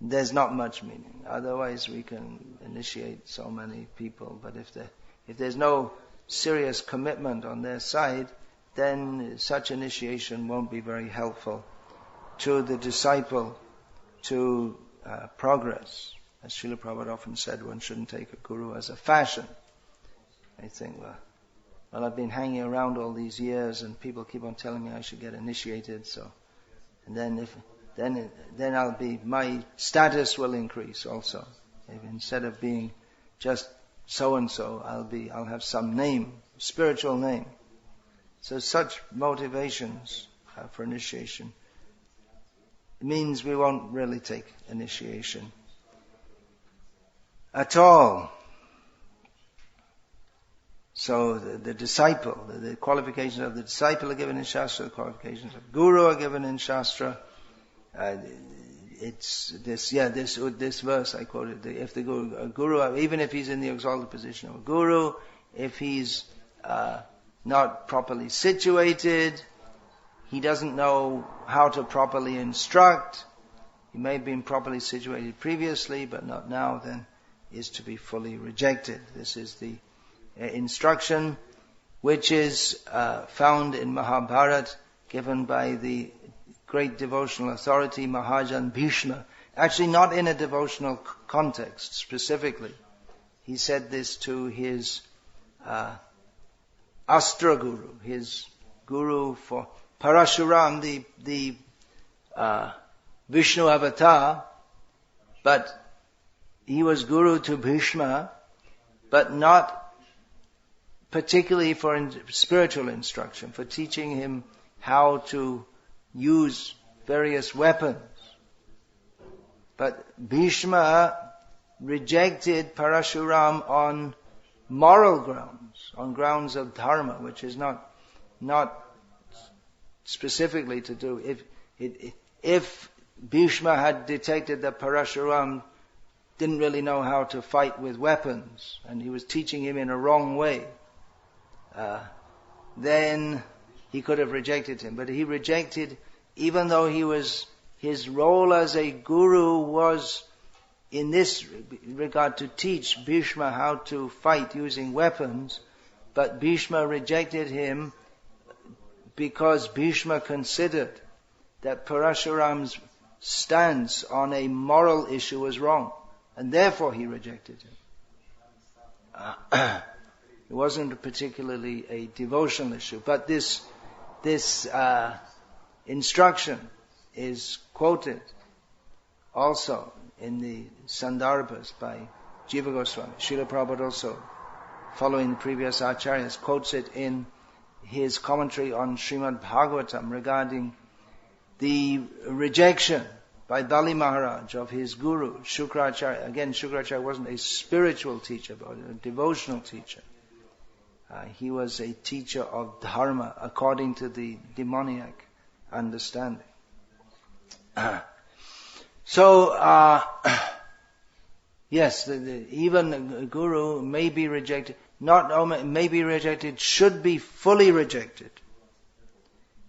there's not much meaning. Otherwise, we can initiate so many people. But if there's no serious commitment on their side, then such initiation won't be very helpful to the disciple to progress. As Srila Prabhupada often said, one shouldn't take a guru as a fashion. I think, well, I've been hanging around all these years and people keep on telling me I should get initiated, so, and then I'll be, my status will increase also. If instead of being just so and so, I'll have some name, spiritual name. So such motivations for initiation means we won't really take initiation at all. So the disciple, the qualifications of the disciple are given in Shastra, the qualifications of Guru are given in Shastra. It's this verse I quoted. If the Guru, even if he's in the exalted position of a Guru, if he's not properly situated, he doesn't know how to properly instruct, he may have been properly situated previously, but not now, then is to be fully rejected. This is the instruction which is found in Mahabharata, given by the great devotional authority Mahajan Bhishma. Actually not in a devotional context specifically. He said this to his Astra Guru, his Guru for Parashuram, the Vishnu avatar, but he was Guru to Bhishma, but not particularly for spiritual instruction, for teaching him how to use various weapons. But Bhishma rejected Parashuram on moral grounds, on grounds of dharma, which is not specifically to do. If Bhishma had detected that Parashuram didn't really know how to fight with weapons, and he was teaching him in a wrong way, then he could have rejected him. But he rejected, even though his role as a guru was in this regard to teach Bhishma how to fight using weapons, but Bhishma rejected him because Bhishma considered that Parashuram's stance on a moral issue was wrong, and therefore he rejected him. It wasn't particularly a devotional issue, but this instruction is quoted also in the Sandarbhas by Jiva Goswami. Srila Prabhupada also, following the previous acharyas, quotes it in his commentary on Srimad Bhagavatam regarding the rejection by Bali Maharaj of his guru, Shukracharya. Again, Shukracharya wasn't a spiritual teacher, but a devotional teacher. He was a teacher of dharma according to the demoniac understanding. So, yes, even a guru may be rejected. not only may be rejected, should be fully rejected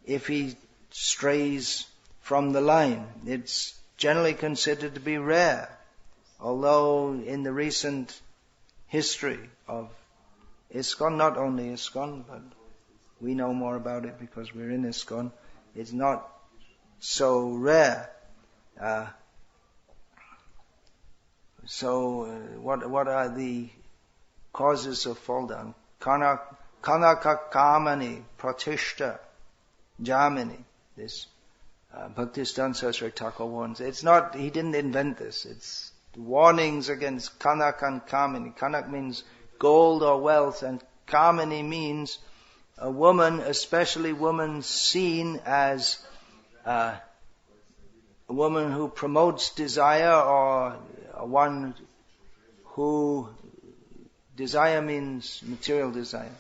if he strays from the line. It's generally considered to be rare, although in the recent history of ISKCON, not only ISKCON, but we know more about it because we're in ISKCON, it's not so rare. What are the causes of fall down? Kanaka Kamani Pratishta Jamini. This Bhaktisiddhanta Saraswati Thakur warns. It's not, he didn't invent this. It's warnings against Kanak and Kamini. Kanak means gold or wealth, and Kamini means a woman, especially woman seen as a woman who promotes desire, or one who, desire means material desire,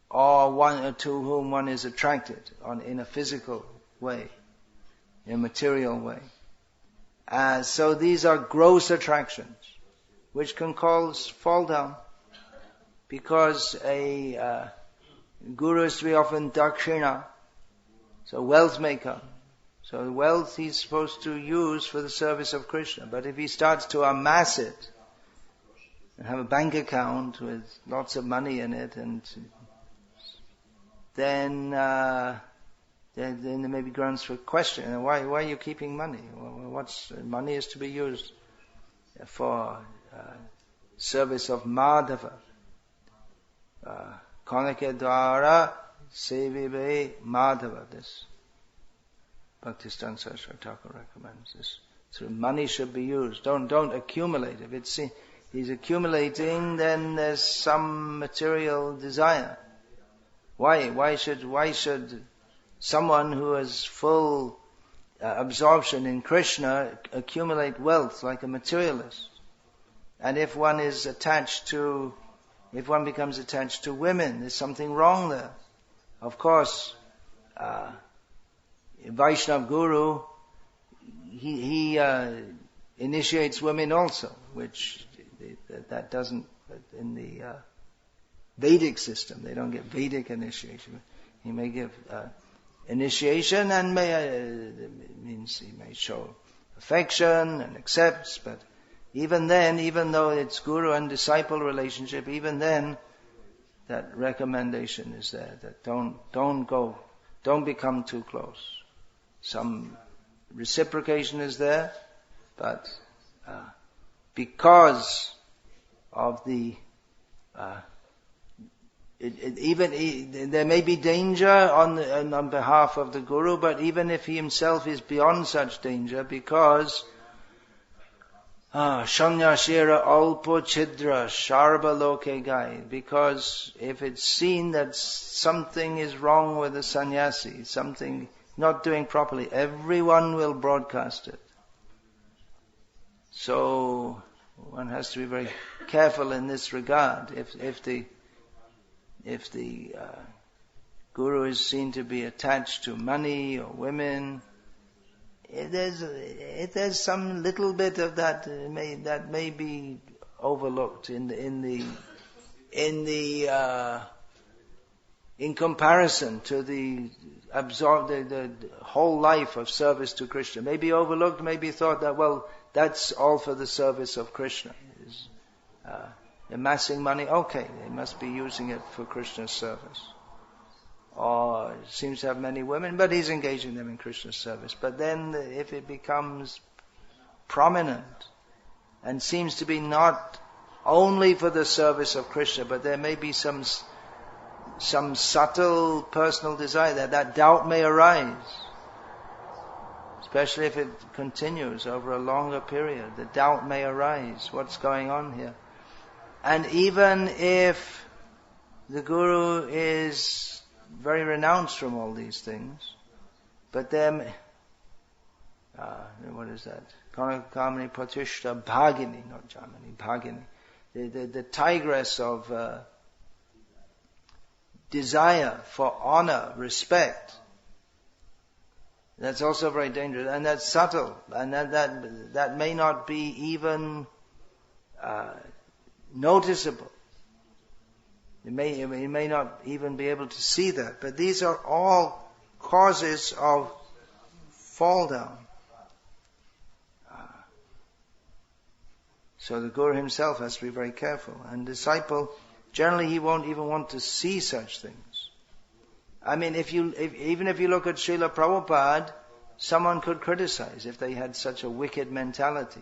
or one to whom one is attracted in a physical way, in a material way. So these are gross attractions, which can cause fall down, because a guru is to be often dakshina, so wealth may come. So the wealth he's supposed to use for the service of Krishna. But if he starts to amass it, and have a bank account with lots of money in it, and then there may be grounds for question. Why are you keeping money? Money is to be used for service of Madhava. Kanake dvara sevibe Madhava. This Bhaktisiddhanta Saraswati Thakur recommends this. So money should be used. Don't accumulate. If he's accumulating, then there's some material desire. Why should someone who has full absorption in Krishna accumulate wealth like a materialist? And if one becomes attached to women, there's something wrong there. Of course, Vaishnav Guru, he initiates women also, which that doesn't, in the Vedic system, they don't get Vedic initiation. He may give initiation, and means he may show affection and accepts, but even then, even though it's guru and disciple relationship, even then, that recommendation is there, that don't become too close. Some reciprocation is there, but because of the there may be danger on behalf of the guru, but even if he himself is beyond such danger, because Shanyashira alpo chidra sharba loke gai, because if it's seen that something is wrong with the sannyasi, something not doing properly, everyone will broadcast it. So one has to be very careful in this regard. If the guru is seen to be attached to money or women, there's some little bit of that may be overlooked in comparison to the whole life of service to Krishna. May be overlooked, may be thought that, well, that's all for the service of Krishna. Amassing money, okay, they must be using it for Krishna's service. Or seems to have many women, but he's engaging them in Krishna's service. But then if it becomes prominent and seems to be not only for the service of Krishna, but there may be some subtle personal desire, that doubt may arise. Especially if it continues over a longer period, the doubt may arise. What's going on here? And even if the guru is very renounced from all these things, but then, what is that? Kamani Pratishta Bhagini, not Jamini, Bhagini. The tigress of desire for honor, respect. That's also very dangerous, and that's subtle, and that may not be even noticeable. You may not even be able to see that, but these are all causes of fall down. So the Guru himself has to be very careful. And disciple, generally he won't even want to see such things. I mean, even if you look at Srila Prabhupada, someone could criticize if they had such a wicked mentality.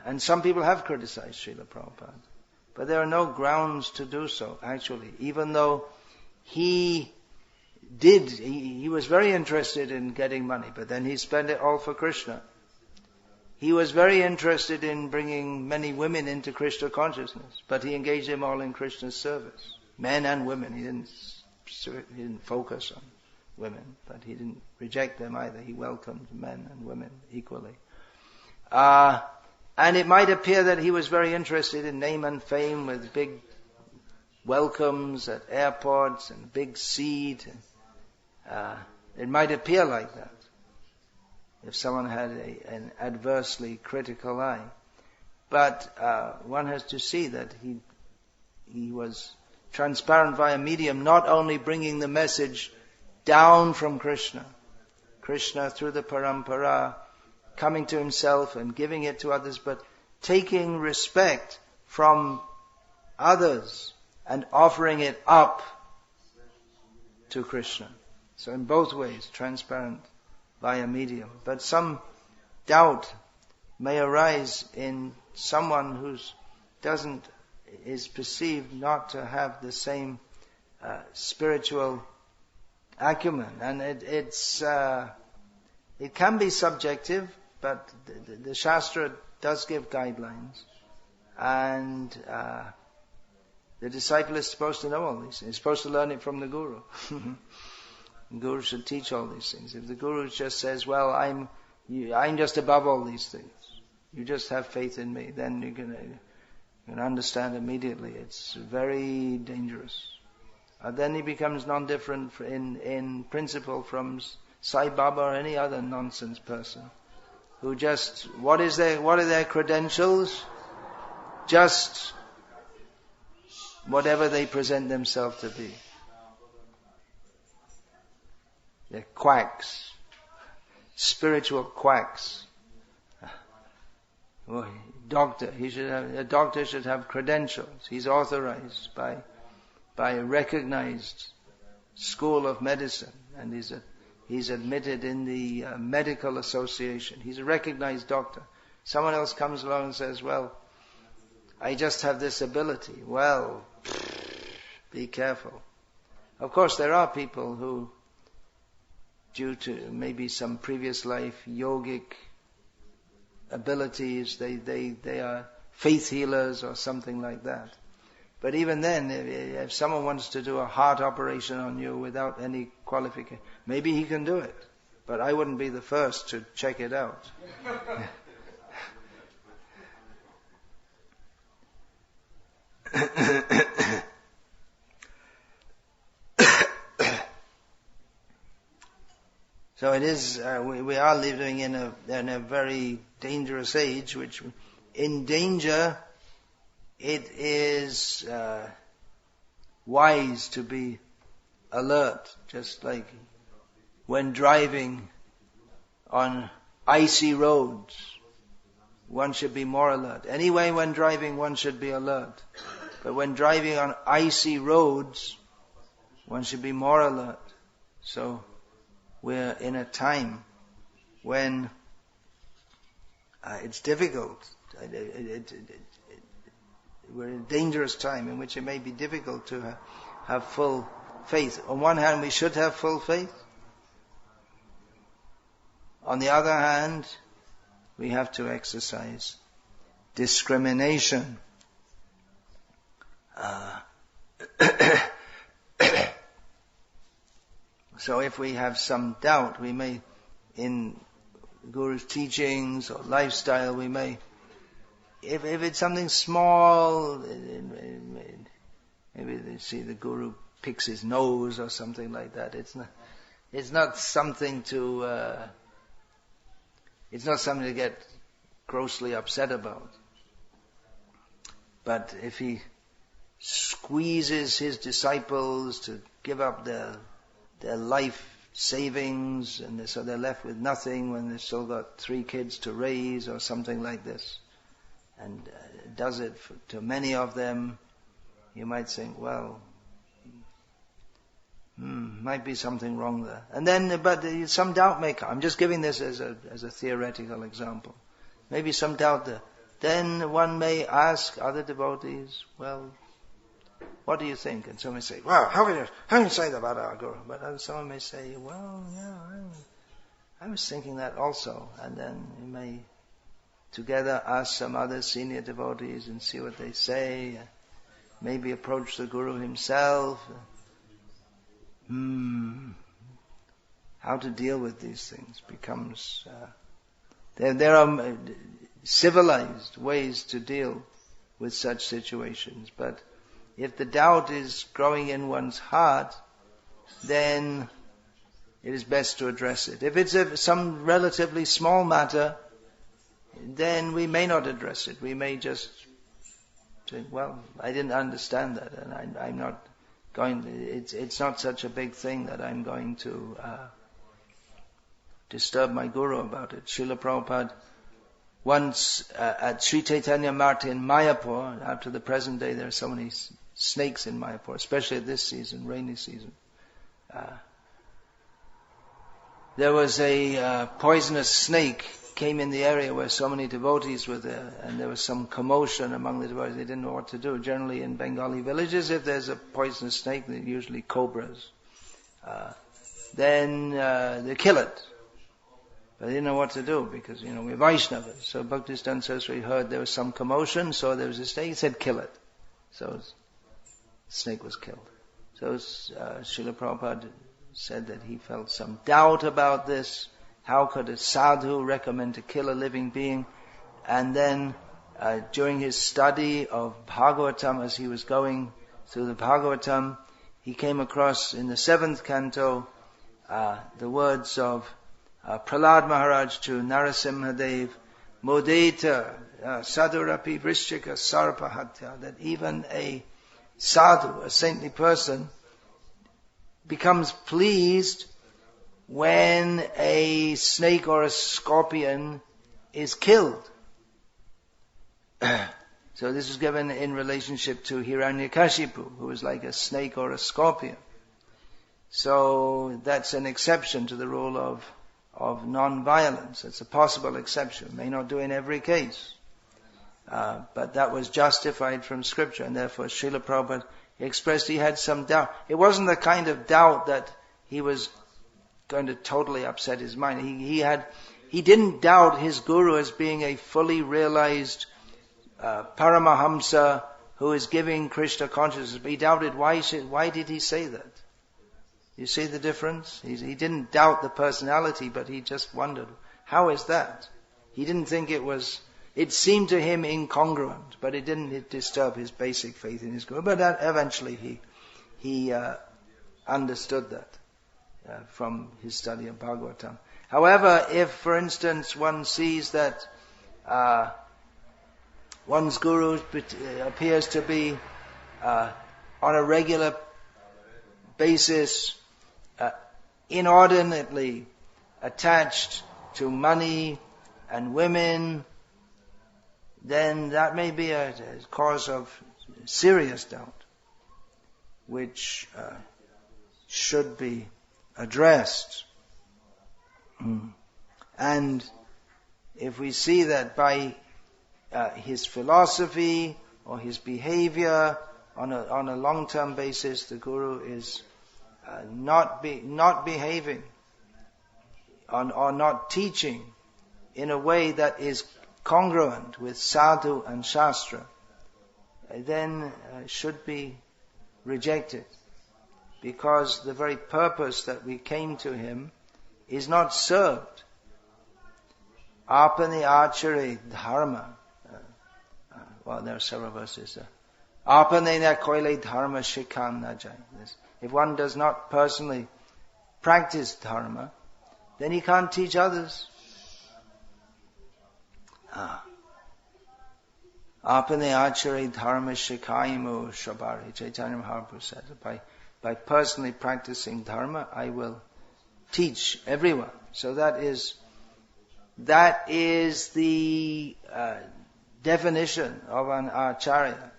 And some people have criticized Srila Prabhupada. But there are no grounds to do so, actually. Even though he was very interested in getting money, but then he spent it all for Krishna. He was very interested in bringing many women into Krishna consciousness, but he engaged them all in Krishna's service. Men and women. He didn't focus on women, but he didn't reject them either. He welcomed men and women equally. And it might appear that he was very interested in name and fame with big welcomes at airports and big seat. It might appear like that if someone had an adversely critical eye. But one has to see that he was transparent via medium, not only bringing the message down from Krishna through the parampara, coming to himself and giving it to others, but taking respect from others and offering it up to Krishna. So in both ways, transparent via medium. But some doubt may arise in someone who is perceived not to have the same spiritual acumen, and it can be subjective, but the Shastra does give guidelines, and the disciple is supposed to know all these things. He's supposed to learn it from the Guru. The Guru should teach all these things. If the Guru just says, well, I'm just above all these things, you just have faith in me, then you're going to understand immediately. It's very dangerous. Then he becomes non-different in principle from Sai Baba or any other nonsense person who just, what are their credentials? Just whatever they present themselves to be. They're quacks. Spiritual quacks. Well, a doctor should have credentials. He's authorized by a recognized school of medicine, and he's admitted in the medical association. He's a recognized doctor. Someone else comes along and says, well, I just have this ability. Well, be careful. Of course, there are people who, due to maybe some previous life yogic abilities, they are faith healers or something like that. But even then, if someone wants to do a heart operation on you without any qualification, maybe he can do it. But I wouldn't be the first to check it out. So it is, we are living in a very dangerous age, which in danger, it is wise to be alert, just like when driving on icy roads, one should be more alert. Anyway, when driving, one should be alert. But when driving on icy roads, one should be more alert. So we're in a time when it's difficult. We're in a dangerous time in which it may be difficult to have full faith. On one hand, we should have full faith. On the other hand, we have to exercise discrimination. So if we have some doubt, we may, in Guru's teachings or lifestyle, we may, if it's something small, maybe they see the Guru picks his nose or something like that. It's not something to get grossly upset about. But if he squeezes his disciples to give up their life savings, and so they're left with nothing when they've still got 3 kids to raise or something like this, and does it to many of them, you might think, well, might be something wrong there. And then, but some doubt may come. I'm just giving this as a theoretical example. Maybe some doubt there. Then one may ask other devotees, well, what do you think? And someone may say, well, how can you say that about our Guru? But someone may say, well, yeah, I was thinking that also. And then you may together ask some other senior devotees and see what they say. Maybe approach the Guru himself. How to deal with these things becomes... There are civilized ways to deal with such situations, but if the doubt is growing in one's heart, then it is best to address it. If it's some relatively small matter, then we may not address it. We may just say, well, I didn't understand that, and I'm not going, it's not such a big thing that I'm going to disturb my Guru about it. Srila Prabhupada once at Sri Chaitanya Marti in Mayapur, after the present day there are so many snakes in Mayapur, especially at this season, rainy season. There was a poisonous snake came in the area where so many devotees were there, and there was some commotion among the devotees. They didn't know what to do. Generally in Bengali villages, if there's a poisonous snake, they're usually cobras. Then they kill it. But they didn't know what to do because, we're Vaishnavas. So Bhaktisiddhanta Saraswati heard there was some commotion, saw there was a snake, he said, kill it. So the snake was killed. So Srila Prabhupada said that he felt some doubt about this. How could a sadhu recommend to kill a living being? And then during his study of Bhagavatam, as he was going through the Bhagavatam, he came across in the 7th canto the words of Prahlad Maharaj to Narasimha Dev, Modeta sadhurapi vrishchika sarpahatya, that even a sadhu, a saintly person, becomes pleased when a snake or a scorpion is killed. So this is given in relationship to Hiranyakashipu, who is like a snake or a scorpion. So that's an exception to the rule of non-violence. It's a possible exception. May not do in every case. But that was justified from scripture, and therefore Srila Prabhupada expressed he had some doubt. It wasn't the kind of doubt that he was going to totally upset his mind. He didn't doubt his Guru as being a fully realized Paramahamsa who is giving Krishna consciousness. But he doubted why did he say that? You see the difference? He didn't doubt the personality, but he just wondered, how is that? He didn't think it seemed to him incongruent, but it didn't disturb his basic faith in his Guru. But eventually he understood that from his study of Bhagavatam. However, if, for instance, one sees that one's Guru appears to be on a regular basis inordinately attached to money and women, then that may be a cause of serious doubt, which should be addressed. And if we see that by his philosophy or his behavior on a long-term basis, the Guru is not behaving or not teaching in a way that is congruent with sadhu and shastra, then should be rejected, because the very purpose that we came to him is not served. Apani achare dharma. Well, there are several verses there. Apane na koile dharma shikhan na jai. If one does not personally practice dharma, then he can't teach others. Apane achare dharma shikaimu shabari. Chaitanya Mahaprabhu says, by personally practicing dharma, I will teach everyone. So that is the definition of an acharya.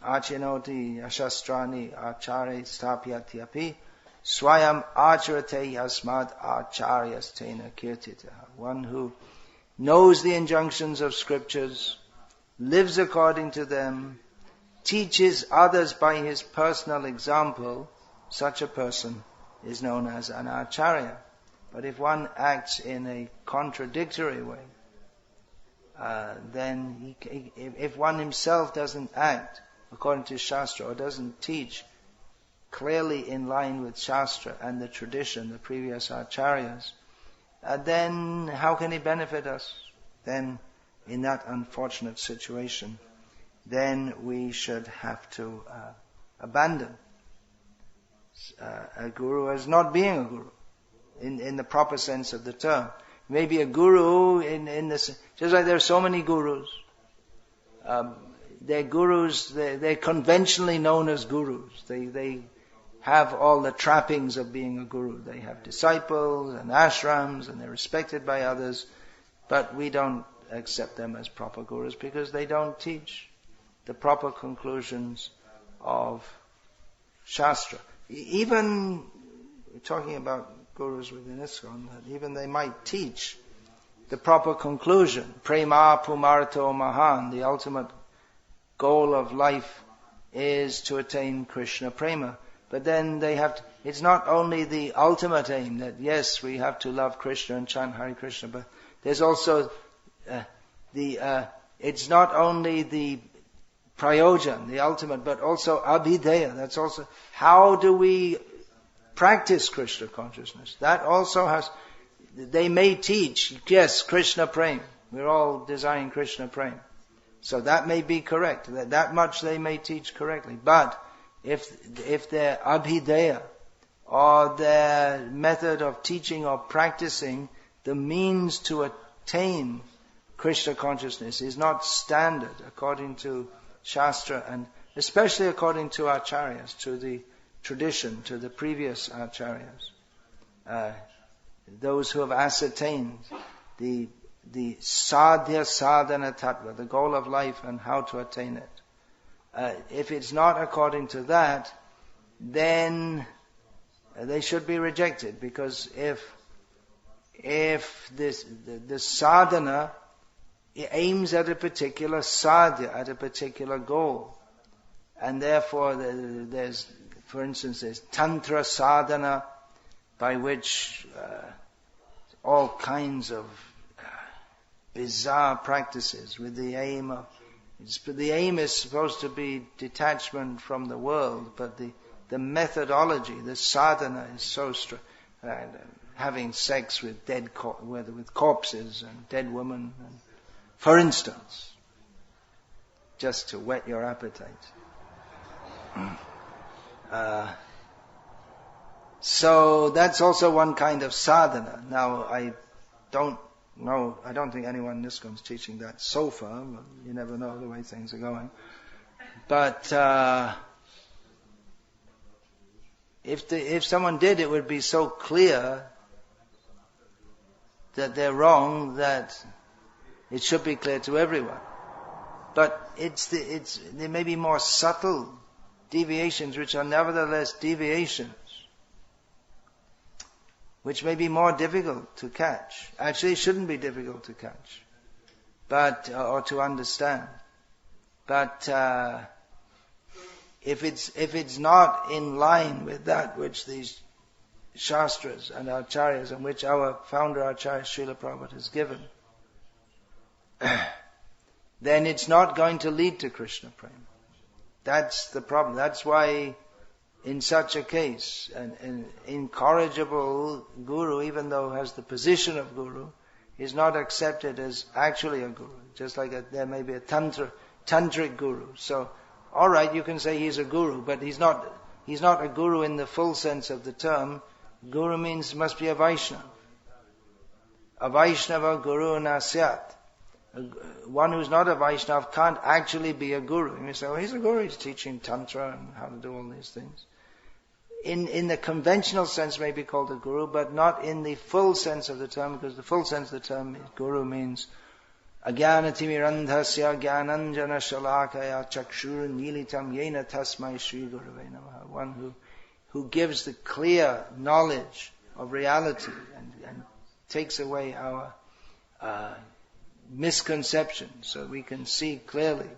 Achinoti ashastrani achare stapyatyapi swayam acharate yasmad acharyastena kirtita. One who knows the injunctions of scriptures, lives according to them, teaches others by his personal example, such a person is known as an acharya. But if one acts in a contradictory way, then if one himself doesn't act according to Shastra or doesn't teach clearly in line with Shastra and the tradition, the previous acharyas, then how can he benefit us? Then in that unfortunate situation, then we should have to abandon a guru as not being a guru in the proper sense of the term. Maybe a guru in this, just like there are so many gurus. They're conventionally known as gurus. They have all the trappings of being a guru. They have disciples and ashrams and they're respected by others, but we don't accept them as proper gurus because they don't teach the proper conclusions of Shastra. Even talking about gurus within ISKCON, that even they might teach the proper conclusion. Prema pumarto mahan, the ultimate goal of life is to attain Krishna prema. But then they have to, it's not only the ultimate aim that yes, we have to love Krishna and chant Hare Krishna, but there's also it's not only the prayojan, the ultimate, but also abhideya. That's also, how do we practice Krishna consciousness? That also has, they may teach, yes, Krishna prema. We're all desiring Krishna prema. So that may be correct. That much they may teach correctly. But if their abhideya or their method of teaching or practicing the means to attain Krishna consciousness is not standard according to Shastra and especially according to acharyas, to the tradition, to the previous acharyas, those who have ascertained the sadhya sadhana tattva, the goal of life and how to attain it. If it's not according to that, then they should be rejected, because if the sadhana aims at a particular sadhya, at a particular goal, and therefore there's, for instance, there's tantra sadhana, by which all kinds of bizarre practices with the aim of, the aim is supposed to be detachment from the world, but the methodology, the sadhana is so having sex with with corpses and dead women, and, for instance, just to whet your appetite. So that's also one kind of sadhana. Now I don't think anyone in ISKCON is teaching that so far, but you never know the way things are going. But if someone did, it would be so clear that they're wrong that it should be clear to everyone. But there may be more subtle deviations, which are nevertheless deviations, which may be more difficult to catch. Actually, it shouldn't be difficult to catch, or to understand. But if it's not in line with that which these Shastras and Acharyas, and which our founder Acharya Srila Prabhupada has given, then it's not going to lead to Krishna prema. That's the problem. That's why in such a case, an incorrigible guru, even though has the position of guru, is not accepted as actually a guru. Just like there may be a tantric guru. So, all right, you can say he's a guru, but he's not a guru in the full sense of the term. Guru means must be a Vaishnava. A Vaishnava guru nasyat. One who's not a Vaishnava can't actually be a guru. You may say, he's a guru, he's teaching Tantra and how to do all these things. In the conventional sense may be called a guru, but not in the full sense of the term, because the full sense of the term is guru means Agyanatimirandhasya Gyananjana Shalakaya Chakshur Nilitam Yena Tasmai Shri Gurave Namaha. One who gives the clear knowledge of reality and takes away our misconceptions so we can see clearly.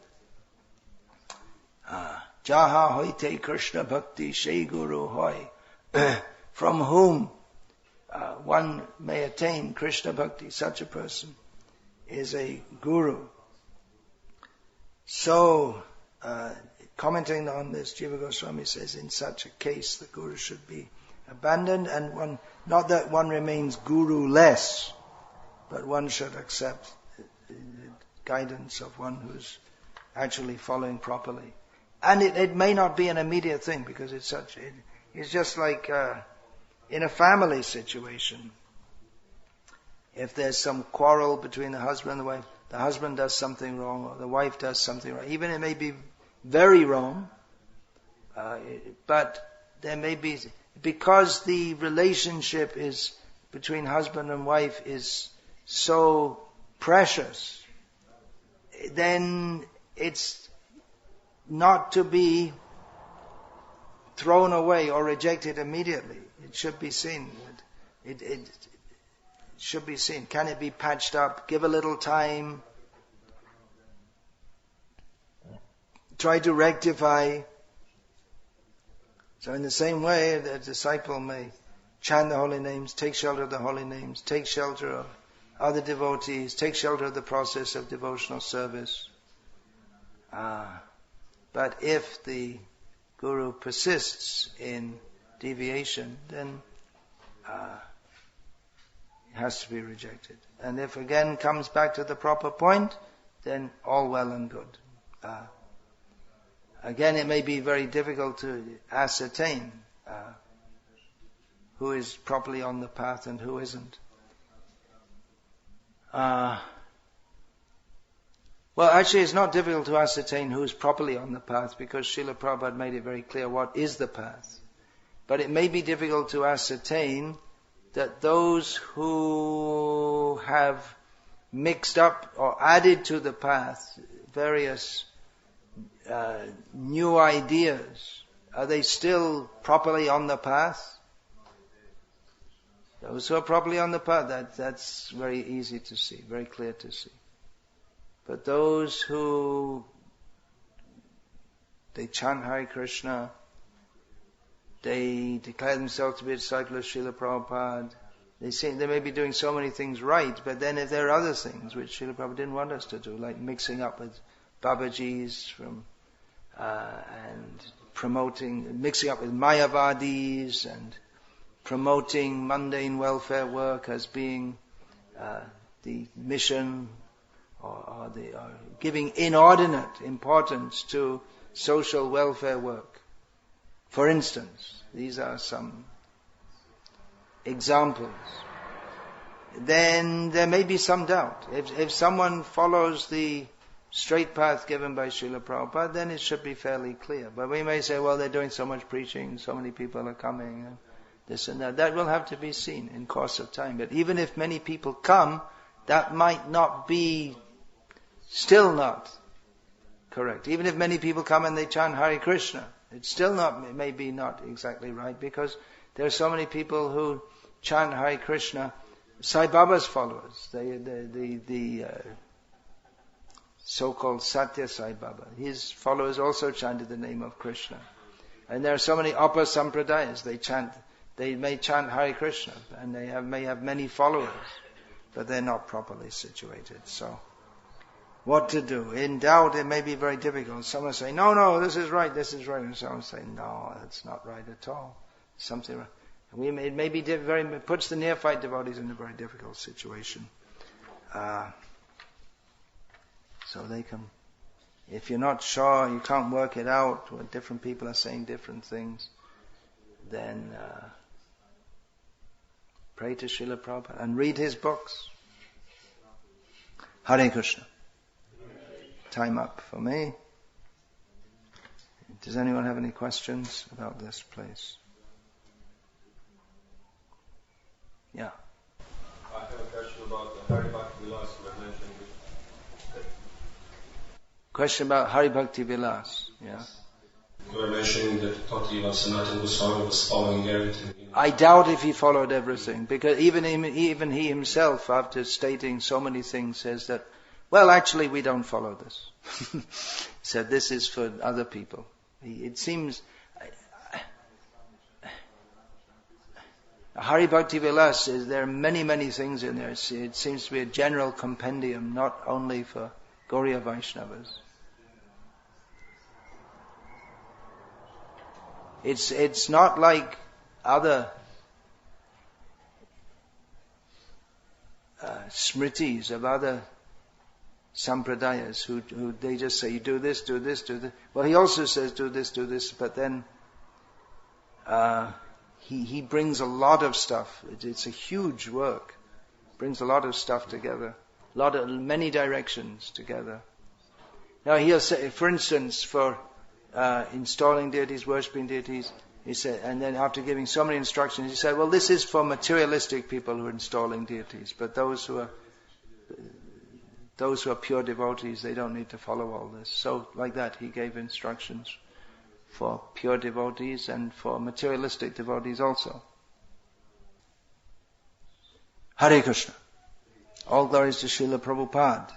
Jaha hoite Krishna Bhakti Shri Guru hoy. From whom one may attain Krishna Bhakti, such a person is a guru. So, commenting on this, Jiva Goswami says, in such a case, the guru should be abandoned, and not that one remains guru-less, but one should accept the guidance of one who's actually following properly. And it may not be an immediate thing, because it's just like in a family situation. If there's some quarrel between the husband and the wife, the husband does something wrong, or the wife does something wrong, even it may be very wrong, but there may be, because the relationship is between husband and wife is so precious, then it's not to be thrown away or rejected immediately. It should be seen. It should be seen. Can it be patched up? Give a little time. Try to rectify. So in the same way, the disciple may chant the holy names, take shelter of the holy names, take shelter of other devotees, take shelter of the process of devotional service. But if the guru persists in deviation, then it has to be rejected. And if again comes back to the proper point, then all well and good. Again, it may be very difficult to ascertain who is properly on the path and who isn't. Well, actually, it's not difficult to ascertain who is properly on the path, because Srila Prabhupada made it very clear what is the path. But it may be difficult to ascertain that those who have mixed up or added to the path various new ideas, are they still properly on the path? Those who are properly on the path, that's very easy to see, very clear to see. But those who, they chant Hare Krishna, they declare themselves to be a disciple of Srila Prabhupada, they may be doing so many things right, but then if there are other things which Srila Prabhupada didn't want us to do, like mixing up with Babajis and mixing up with Mayavadis and promoting mundane welfare work as being the mission, or giving inordinate importance to social welfare work. For instance, these are some examples. Then there may be some doubt. If someone follows the straight path given by Srila Prabhupada, then it should be fairly clear. But we may say, well, they're doing so much preaching, so many people are coming, and this and that. That will have to be seen in course of time. But even if many people come, that might not be, still not correct. Even if many people come and they chant Hare Krishna, it's still not, maybe not exactly right, because there are so many people who chant Hare Krishna, Sai Baba's followers, the so-called Satya Sai Baba. His followers also chanted the name of Krishna. And there are so many Upper Sampradayas, they may chant Hare Krishna, and they may have many followers, but they're not properly situated. So, what to do? In doubt, it may be very difficult. Someone say, no, this is right. And someone say, no, that's not right at all. Something wrong. It may be it puts the neophyte devotees in a very difficult situation. So they can, if you're not sure, you can't work it out, or different people are saying different things, then pray to Srila Prabhupada and read his books. Hare Krishna. Time up for me. Does anyone have any questions about this place? Yeah. I have a question about the Hari Bhakti Vilas you were mentioning. Question about Hari Bhakti Vilas. Yeah. You were mentioning that Toti Sanatana Goswami was following everything. I doubt if he followed everything, because even he himself, after stating so many things, says that, well, actually we don't follow this. Said this is for other people. It seems Hari Bhakti Vilas, there are many things in there. It seems to be a general compendium, not only for Gauriya Vaishnavas. It's not like other smritis of other sampradayas who they just say, you do this, do this, do this. Well, he also says do this, but then he brings a lot of stuff. It's a huge work. Brings a lot of stuff together. Many directions together. Now he'll say, for instance, for installing deities, worshipping deities, he said, and then after giving so many instructions, he said, well, this is for materialistic people who are installing deities, but those who are pure devotees, they don't need to follow all this. So, like that, he gave instructions for pure devotees and for materialistic devotees also. Hare Krishna. All glories to Srila Prabhupada.